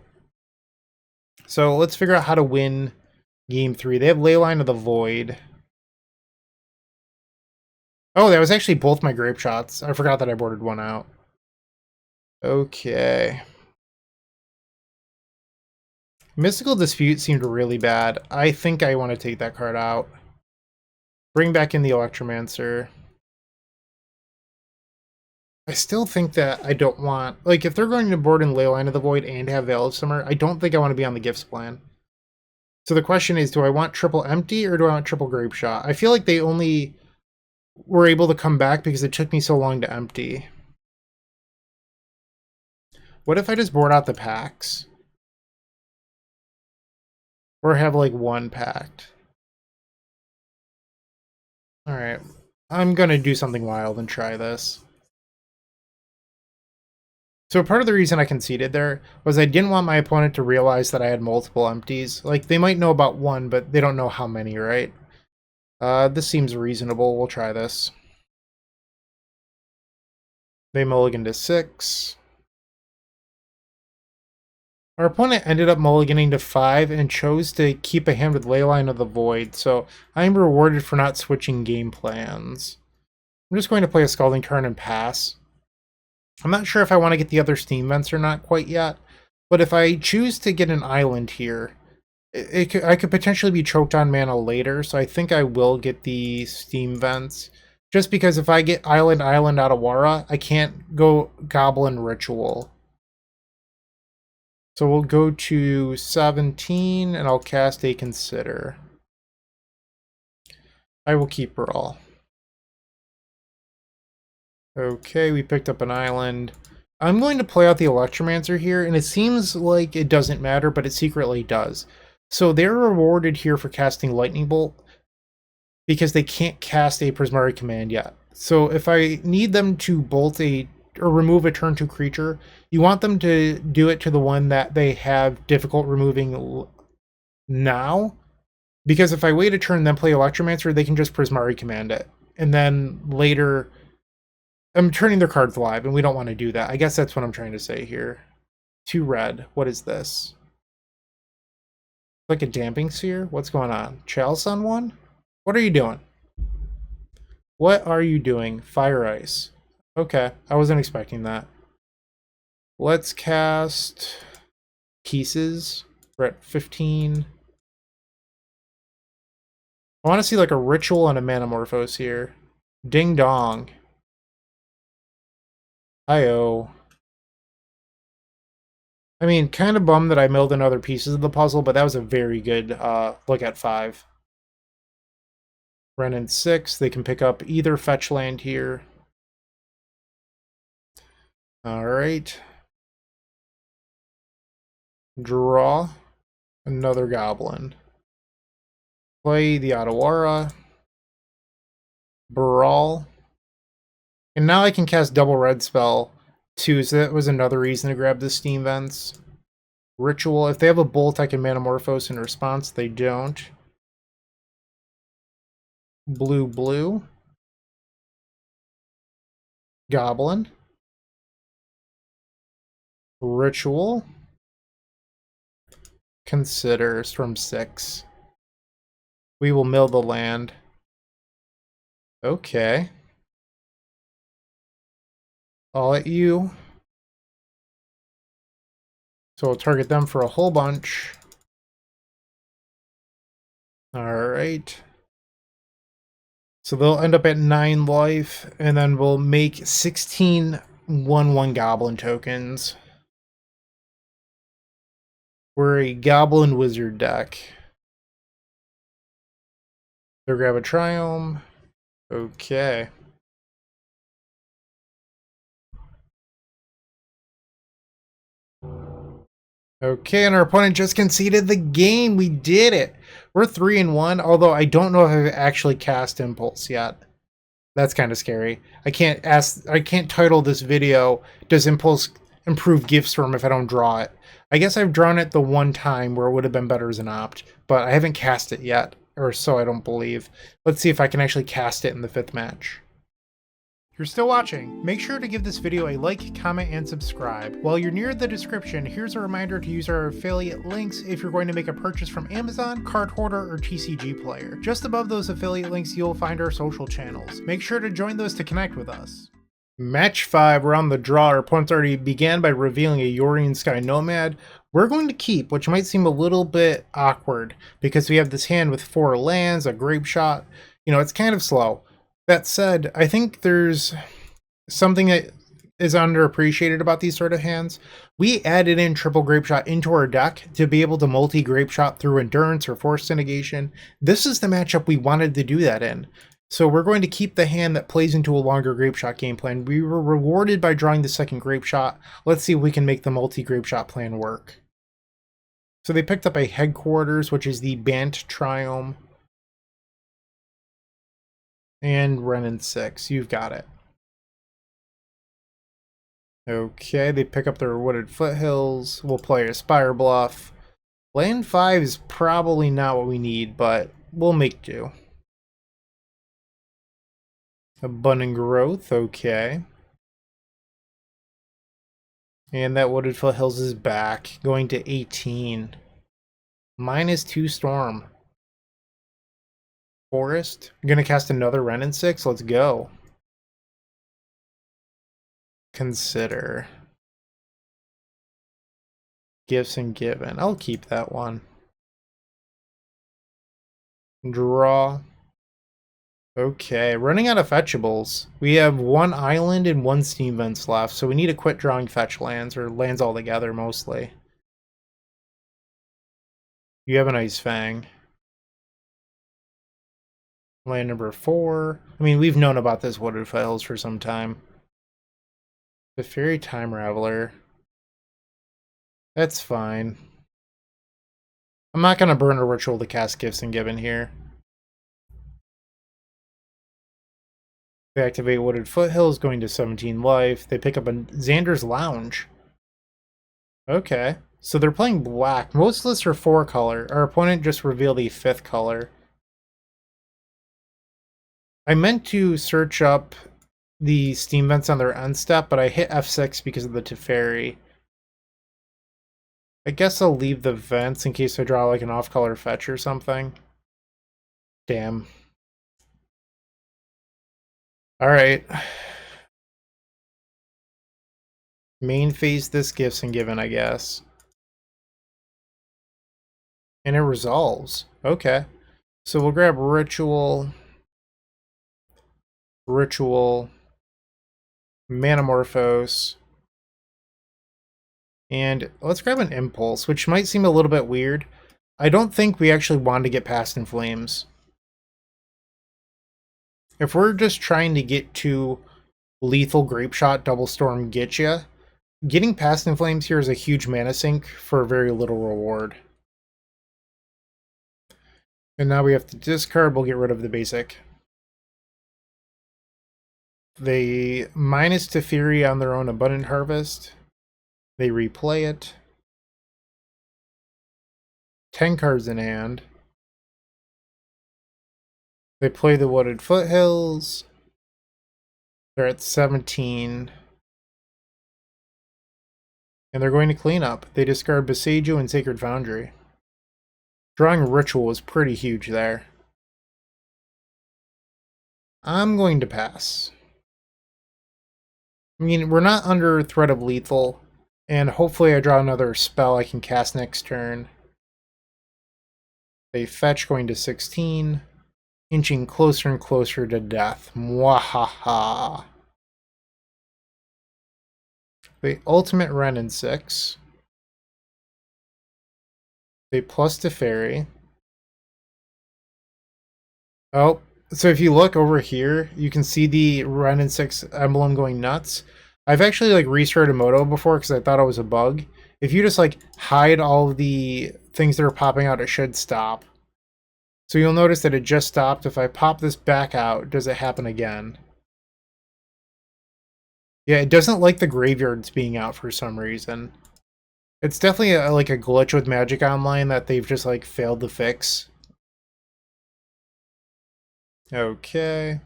So let's figure out how to win Game 3. They have Leyline of the Void. Oh, that was actually both my Grapeshots. I forgot that I boarded one out. Okay. Mystical Dispute seemed really bad. I think I want to take that card out. Bring back in the Electromancer. I still think that I don't want... Like, if they're going to board in Leyline of the Void and have Veil of Summer, I don't think I want to be on the Gifts plan. So the question is, do I want triple empty or do I want triple Grapeshot? I feel like they only were able to come back because it took me so long to empty. What if I just board out the packs? Or have, like, 1 packed? Alright. I'm gonna do something wild and try this. So part of the reason I conceded there was I didn't want my opponent to realize that I had multiple empties. Like, they might know about 1, but they don't know how many, right? This seems reasonable. We'll try this. They mulligan to 6. Our opponent ended up mulliganing to 5 and chose to keep a hand with Leyline of the Void, so I am rewarded for not switching game plans. I'm just going to play a Scalding Tarn and pass. I'm not sure if I want to get the other Steam Vents or not quite yet, but if I choose to get an island here, I could potentially be choked on mana later, so I think I will get the Steam Vents. Just because if I get Island out of Wara, I can't go Goblin Ritual. So we'll go to 17, and I'll cast a Consider. I will keep Baral. Okay, we picked up an island. I'm going to play out the Electromancer here, and it seems like it doesn't matter, but it secretly does. So they're rewarded here for casting Lightning Bolt because they can't cast a Prismari command yet. So if I need them to bolt or remove a turn 2 creature, you want them to do it to the one that they have difficult removing now. Because if I wait a turn then play Electromancer, they can just Prismari command it. And then later... I'm turning their cards live, and we don't want to do that. I guess that's what I'm trying to say here. 2 red. What is this? Like a damping sphere? What's going on? Chalice on 1? What are you doing? What are you doing? Fire ice. Okay, I wasn't expecting that. Let's cast pieces. We're at 15. I want to see like a ritual and a Manamorphose here. Ding dong. I-O. I mean, kind of bummed that I milled in other pieces of the puzzle, but that was a very good look at 5. Run in 6. They can pick up either fetch land here. Alright. Draw another goblin. Play the Otawara. Baral. And now I can cast double red spell too, so that was another reason to grab the Steam Vents. Ritual. If they have a bolt, I can Manamorphose in response. They don't. Blue, blue. Goblin. Ritual. Consider from 6. We will mill the land. Okay. I'll let you. So we'll target them for a whole bunch. Alright. So they'll end up at 9 life, and then we'll make 16 1/1 goblin tokens. We're a goblin wizard deck. They'll grab a Triumph. Okay. Okay, and our opponent just conceded the game. We did it. We're 3-1, although I don't know if I've actually cast Impulse yet. That's kind of scary. I can't title this video, does Impulse improve Giftstorm if I don't draw it? I guess I've drawn it the one time where it would have been better as an opt, but I haven't cast it yet, or so I don't believe. Let's see if I can actually cast it in the 5th match. If you're still watching, make sure to give this video a like, comment, and subscribe. While you're near the description, here's a reminder to use our affiliate links if you're going to make a purchase from Amazon, Card Hoarder, or TCG Player. Just above those affiliate links, you'll find our social channels. Make sure to join those to connect with us. Match 5, we're on the draw. Our opponents already began by revealing a Yorian Sky Nomad. We're going to keep, which might seem a little bit awkward, because we have this hand with 4 lands, a Grapeshot. You know, it's kind of slow. That said, I think there's something that is underappreciated about these sort of hands. We added in triple Grapeshot into our deck to be able to multi-Grapeshot through Endurance or Force Negation. This is the matchup we wanted to do that in. So we're going to keep the hand that plays into a longer Grapeshot game plan. We were rewarded by drawing the second Grapeshot. Let's see if we can make the multi-Grapeshot plan work. So they picked up a Headquarters, which is the Bant Triome. And Ren in 6. You've got it. Okay, they pick up their Wooded Foothills. We'll play a Spire Bluff. Land 5 is probably not what we need, but we'll make do. Abundant Growth, okay. And that Wooded Foothills is back, going to 18. -2 Storm. Forest. I'm gonna cast another Ren in 6. Let's go. Consider. Gifts Ungiven. I'll keep that one. Draw. Okay, running out of fetchables. We have 1 island and 1 Steam Vents left, so we need to quit drawing fetch lands, or lands altogether mostly. You have an Ice Fang. Land number 4. I mean, we've known about this Wooded Foothills for some time. The Fairy Time Raveler. That's fine. I'm not going to burn a ritual to cast Gifts Ungiven here. They activate Wooded Foothills, going to 17 life. They pick up a Xander's Lounge. Okay. So they're playing black. Most lists are 4 color. Our opponent just revealed a 5th color. I meant to search up the Steam Vents on their end step, but I hit F6 because of the Teferi. I guess I'll leave the vents in case I draw like an off-color fetch or something. Damn. Alright. Main phase this Gifts Ungiven, I guess. And it resolves. Okay. So we'll grab Ritual, Manamorphose, and let's grab an Impulse, which might seem a little bit weird. I don't think we actually want to get past in Flames. If we're just trying to get to lethal Grapeshot, Double Storm Getcha, getting past in Flames here is a huge mana sink for very little reward. And now we have to discard, we'll get rid of the basic. They minus Teferi on their own Abundant Harvest. They replay it. 10 cards in hand. They play the Wooded Foothills. They're at 17. And they're going to clean up. They discard Boseiju and Sacred Foundry. Drawing Ritual was pretty huge there. I'm going to pass. I mean, we're not under threat of lethal. And hopefully I draw another spell I can cast next turn. They fetch going to 16. Inching closer and closer to death. Mwahaha. They ultimate Ren in 6. They plus Teferi. Oh, so if you look over here, you can see the Ren in 6 emblem going nuts. I've actually like restarted Moto before because I thought it was a bug. If you just like hide all of the things that are popping out, it should stop. So you'll notice that it just stopped. If I pop this back out, does it happen again? Yeah, it doesn't like the graveyards being out for some reason. It's definitely like a glitch with Magic Online that they've just like failed to fix. Okay.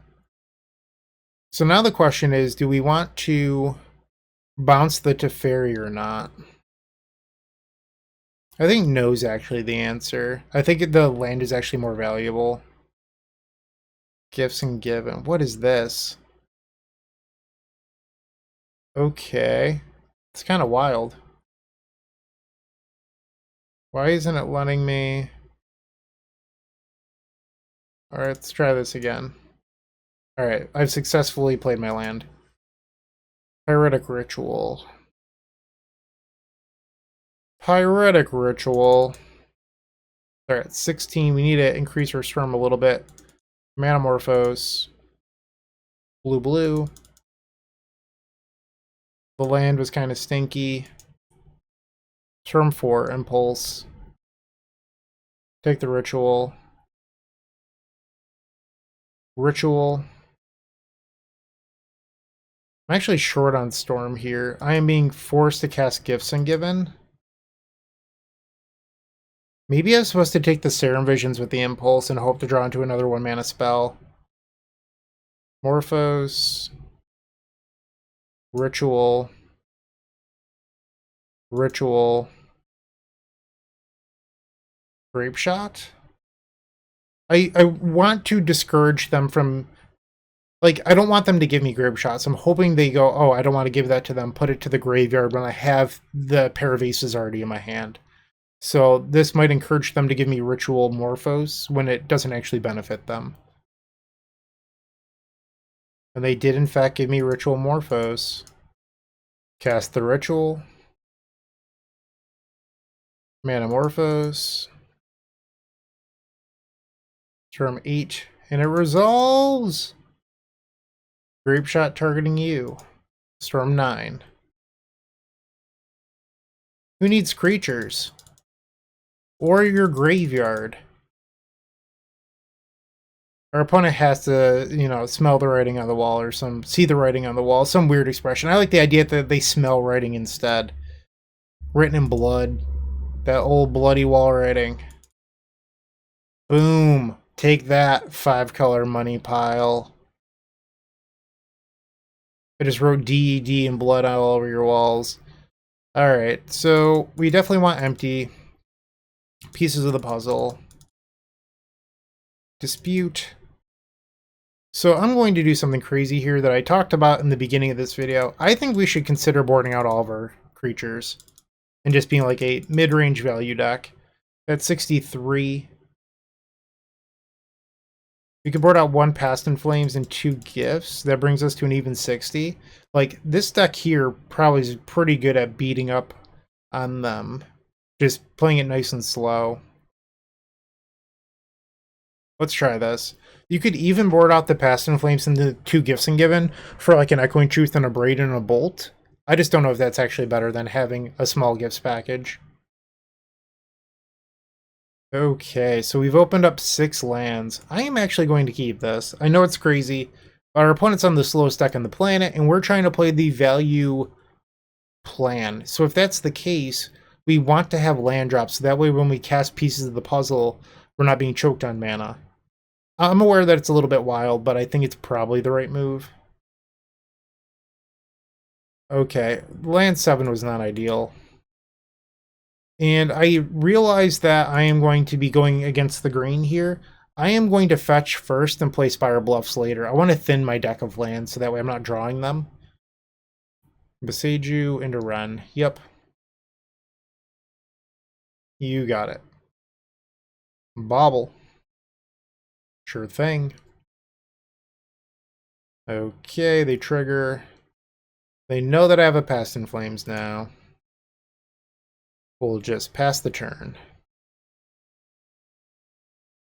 So now the question is, do we want to bounce the Teferi or not? I think no is actually the answer. I think the land is actually more valuable. Gifts Ungiven. What is this? Okay. It's kind of wild. Why isn't it letting me... Alright, let's try this again. Alright, I've successfully played my land. Pyretic Ritual. Pyretic Ritual. Alright, 16. We need to increase our storm a little bit. Manamorphose. Blue. The land was kind of stinky. Turn 4, Impulse. Take the Ritual. Ritual. I'm actually short on Storm here. I am being forced to cast Gifts Ungiven. Maybe I'm supposed to take the Serum Visions with the Impulse and hope to draw into another 1-mana spell. Morphose. Ritual. Grapeshot? I want to discourage them from... Like, I don't want them to give me Grapeshot, so I'm hoping they go, oh, I don't want to give that to them, put it to the graveyard when I have the pair of aces already in my hand. So this might encourage them to give me Ritual Morphose when it doesn't actually benefit them. And they did, in fact, give me Ritual Morphose. Cast the Ritual. Manamorphose. Turn 8, and it resolves! Grapeshot targeting you. Storm 9. Who needs creatures? Or your graveyard. Our opponent has to, you know, smell the writing on the wall or see the writing on the wall. Some weird expression. I like the idea that they smell writing instead. Written in blood. That old bloody wall writing. Boom. Take that, 5-color money pile. I just wrote DED in blood all over your walls. Alright, so we definitely want empty pieces of the puzzle. Dispute. So I'm going to do something crazy here that I talked about in the beginning of this video. I think we should consider boarding out all of our creatures and just being like a mid-range value deck. That's 63. We can board out 1 Past in Flames and 2 Gifts. That brings us to an even 60. Like, this deck here probably is pretty good at beating up on them. Just playing it nice and slow. Let's try this. You could even board out the Past in Flames and the 2 Gifts Ungiven for like an Echoing Truth and a Braid and a Bolt. I just don't know if that's actually better than having a small gifts package. Okay, so we've opened up 6 lands. I am actually going to keep this. I know it's crazy, but our opponent's on the slowest deck on the planet, and we're trying to play the value plan. So if that's the case, we want to have land drops, so that way when we cast pieces of the puzzle, we're not being choked on mana. I'm aware that it's a little bit wild, but I think it's probably the right move. Okay, land 7 was not ideal. And I realize that I am going to be going against the grain here. I am going to fetch first and play Spire Bluffs later. I want to thin my deck of lands so that way I'm not drawing them. Boseiju into Ren. Yep. You got it. Bobble. Sure thing. Okay, they trigger. They know that I have a Past in Flames now. We'll just pass the turn.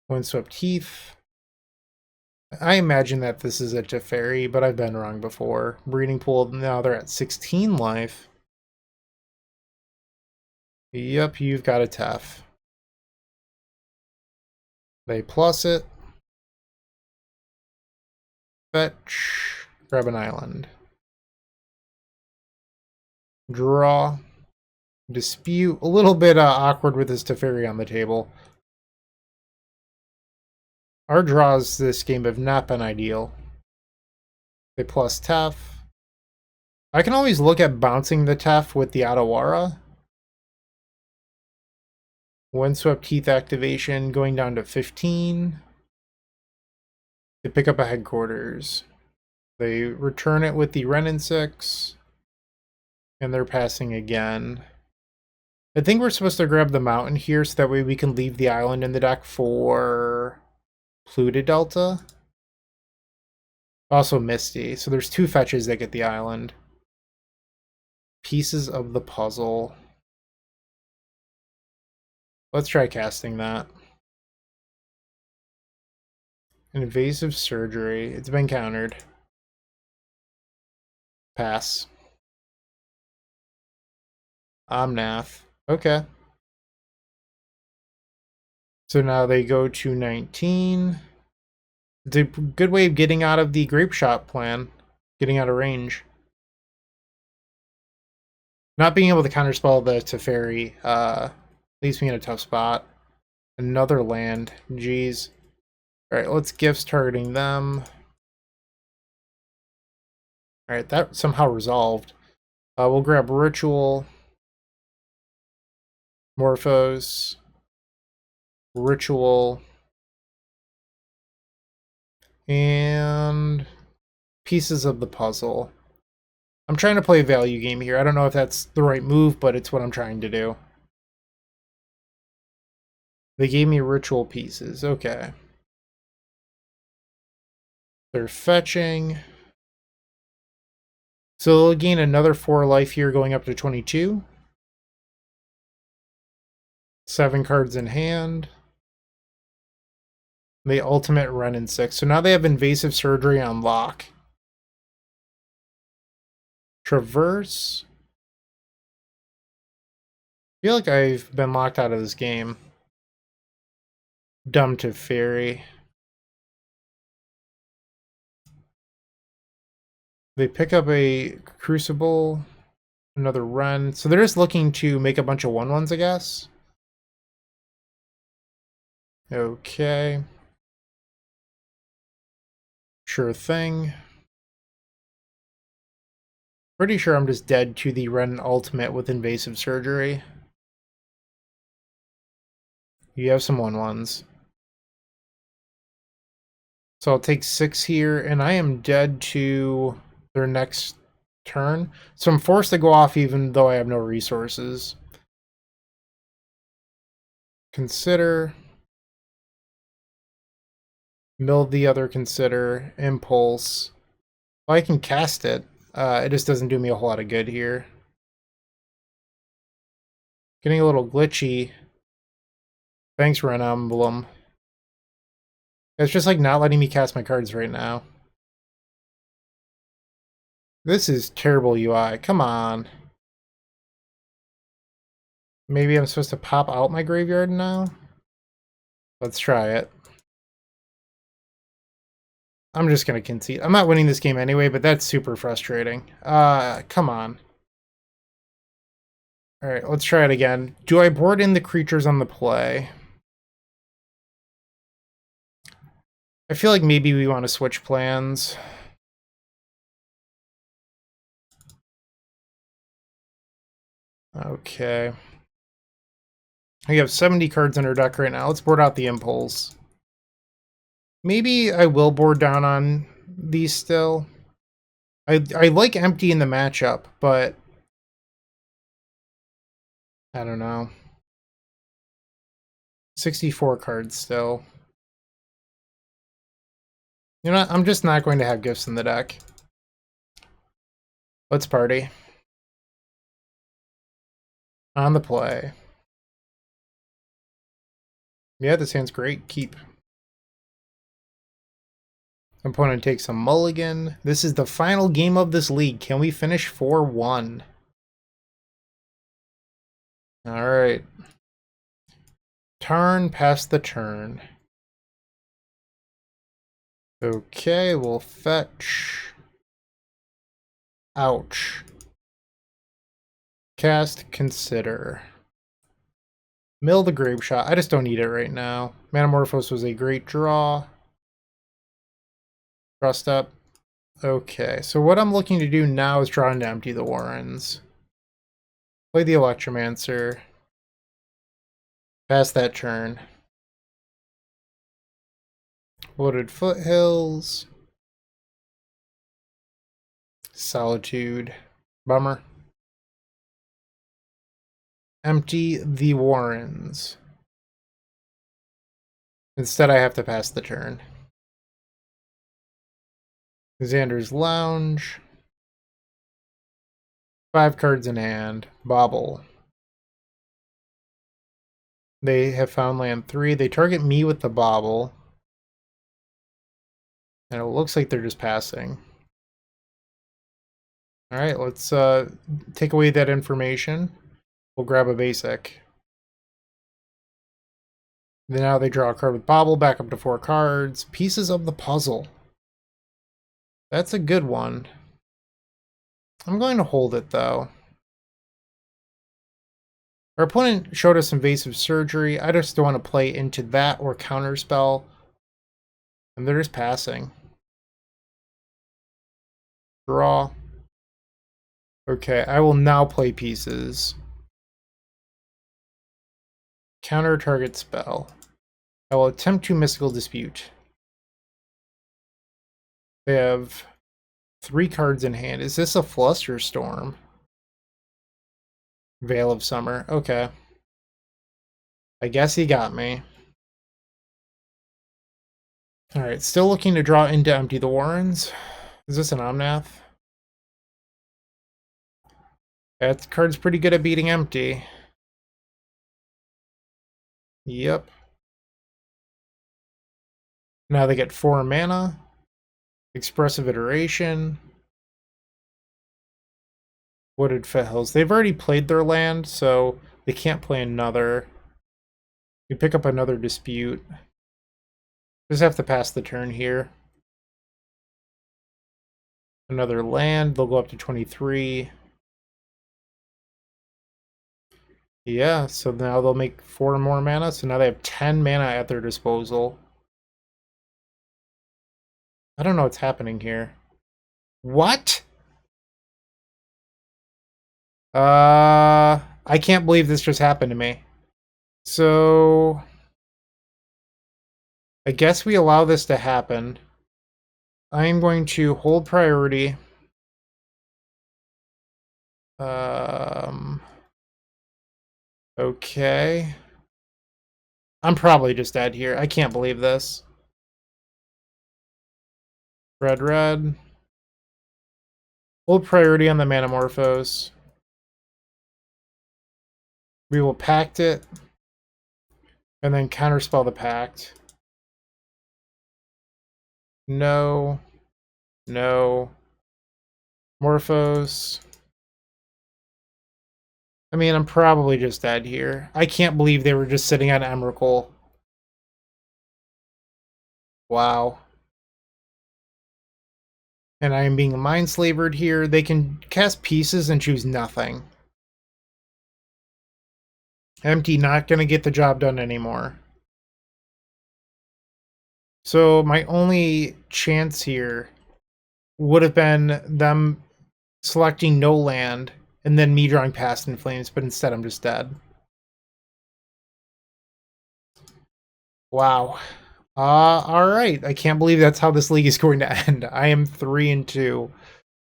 Windswept Heath. I imagine that this is a Teferi, but I've been wrong before. Breeding Pool, now they're at 16 life. Yep, you've got a Tef. They plus it. Fetch. Grab an island. Draw. Dispute. A little bit awkward with this Teferi on the table. Our draws this game have not been ideal. They plus Tef. I can always look at bouncing the Tef with the Otawara. Windswept Heath activation going down to 15. They pick up a headquarters. They return it with the Renin 6. And they're passing again. I think we're supposed to grab the mountain here so that way we can leave the island in the deck for Pluto Delta. Also Misty. So there's 2 fetches that get the island. Pieces of the puzzle. Let's try casting that. Invasive surgery. It's been countered. Pass. Omnath. Okay. So now they go to 19. It's a good way of getting out of the Grapeshot plan. Getting out of range. Not being able to counterspell the Teferi leaves me in a tough spot. Another land. Jeez. Alright, let's Gifts targeting them. Alright, that somehow resolved. We'll grab Ritual. Morphose. Ritual. And pieces of the puzzle. I'm trying to play a value game here. I don't know if that's the right move, but it's what I'm trying to do. They gave me ritual pieces. Okay. They're fetching. So they'll gain another 4 life here going up to 22. 7 cards in hand. They ultimate run in 6. So now they have invasive surgery on lock. Traverse. I feel like I've been locked out of this game. Dumb Teferi. They pick up a Crucible. Another run. So they're just looking to make a bunch of 1/1s, I guess. Okay. Sure thing. Pretty sure I'm just dead to the Ren Ultimate with Invasive Surgery. You have some 1/1s. So I'll take 6 here, and I am dead to their next turn. So I'm forced to go off even though I have no resources. Consider. Mill the other Consider. Impulse. Well, I can cast it. It just doesn't do me a whole lot of good here. Getting a little glitchy. Thanks, Ren Emblem. It's just like not letting me cast my cards right now. This is terrible UI. Come on. Maybe I'm supposed to pop out my graveyard now? Let's try it. I'm just going to concede. I'm not winning this game anyway, but that's super frustrating. Come on. Alright, let's try it again. Do I board in the creatures on the play? I feel like maybe we want to switch plans. Okay. We have 70 cards in our deck right now. Let's board out the Impulse. Maybe I will board down on these still. I like empty in the matchup, but I don't know. 64 cards still. You know what? I'm just not going to have Gifts in the deck. Let's party. On the play. Yeah, this hand's great. Keep. Opponent takes a mulligan. This is the final game of this league. Can we finish 4-1? Alright. Turn past the turn. Okay, we'll fetch. Ouch. Cast, Consider. Mill the Grapeshot. I just don't need it right now. Manamorphose was a great draw. Trust up. Okay, so what I'm looking to do now is trying to empty the Warrens. Play the Electromancer. Pass that turn. Wooded Foothills. Solitude. Bummer. Empty the Warrens. Instead, I have to pass the turn. Xander's Lounge. 5 cards in hand. Bobble. They have found land 3. They target me with the Bobble. And it looks like they're just passing. Alright, let's take away that information. We'll grab a basic. Then now they draw a card with Bobble, back up to 4 cards. Pieces of the Puzzle. That's a good one. I'm going to hold it, though. Our opponent showed us Invasive Surgery. I just don't want to play into that or Counterspell. And they're just passing. Draw. Okay, I will now play pieces. Counter target spell. I will attempt to Mystical Dispute. They have 3 cards in hand. Is this a Flusterstorm? Veil of Summer. Okay. I guess he got me. Alright, still looking to draw into empty the Warrens. Is this an Omnath? That card's pretty good at beating empty. Yep. Now they get 4 mana. Expressive Iteration. Wooded Foothills. They've already played their land, so they can't play another. We pick up another Dispute. Just have to pass the turn here. Another land. They'll go up to 23. Yeah, so now they'll make 4 more mana. So now they have 10 mana at their disposal. I don't know what's happening here. What? I can't believe this just happened to me. So I guess we allow this to happen. I am going to hold priority. Okay. I'm probably just dead here. I can't believe this. Red, red. Hold priority on the Manamorphose. We will pact it. And then counterspell the pact. No. No. Morphos. I mean, I'm probably just dead here. I can't believe they were just sitting on Emrakul. Wow. And I am being mind-slavered here. They can cast pieces and choose nothing. Empty not going to get the job done anymore. So my only chance here would have been them selecting no land and then me drawing Past in Flames, but instead I'm just dead. Wow. Alright. I can't believe that's how this league is going to end. I am 3-2.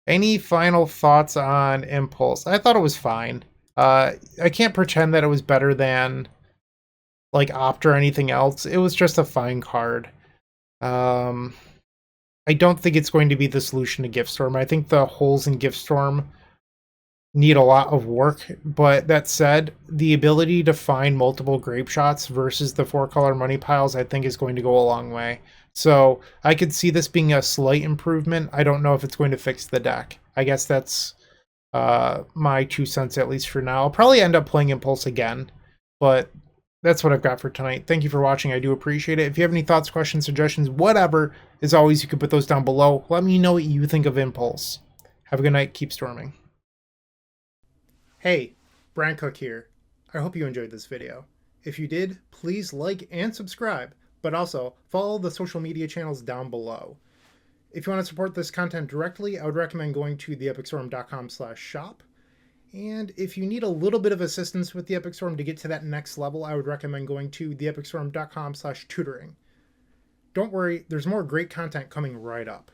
Any final thoughts on Impulse? I thought it was fine. I can't pretend that it was better than like Opt or anything else. It was just a fine card. I don't think it's going to be the solution to Giftstorm. I think the holes in Giftstorm need a lot of work, but that said, the ability to find multiple Grapeshots versus the 4-color money piles I think is going to go a long way. So I could see this being a slight improvement. I don't know if it's going to fix the deck. I guess that's my 2 cents, at least for now. I'll probably end up playing Impulse again, but that's what I've got for tonight. Thank you for watching. I do appreciate it. If you have any thoughts, questions, suggestions, whatever, as always, you can put those down below. Let me know what you think of Impulse. Have a good night. Keep storming. Hey, Bryant Cook here. I hope you enjoyed this video. If you did, please like and subscribe, but also follow the social media channels down below. If you want to support this content directly, I would recommend going to theepicstorm.com/shop. And if you need a little bit of assistance with the Epic Storm to get to that next level, I would recommend going to theepicstorm.com/tutoring. Don't worry, there's more great content coming right up.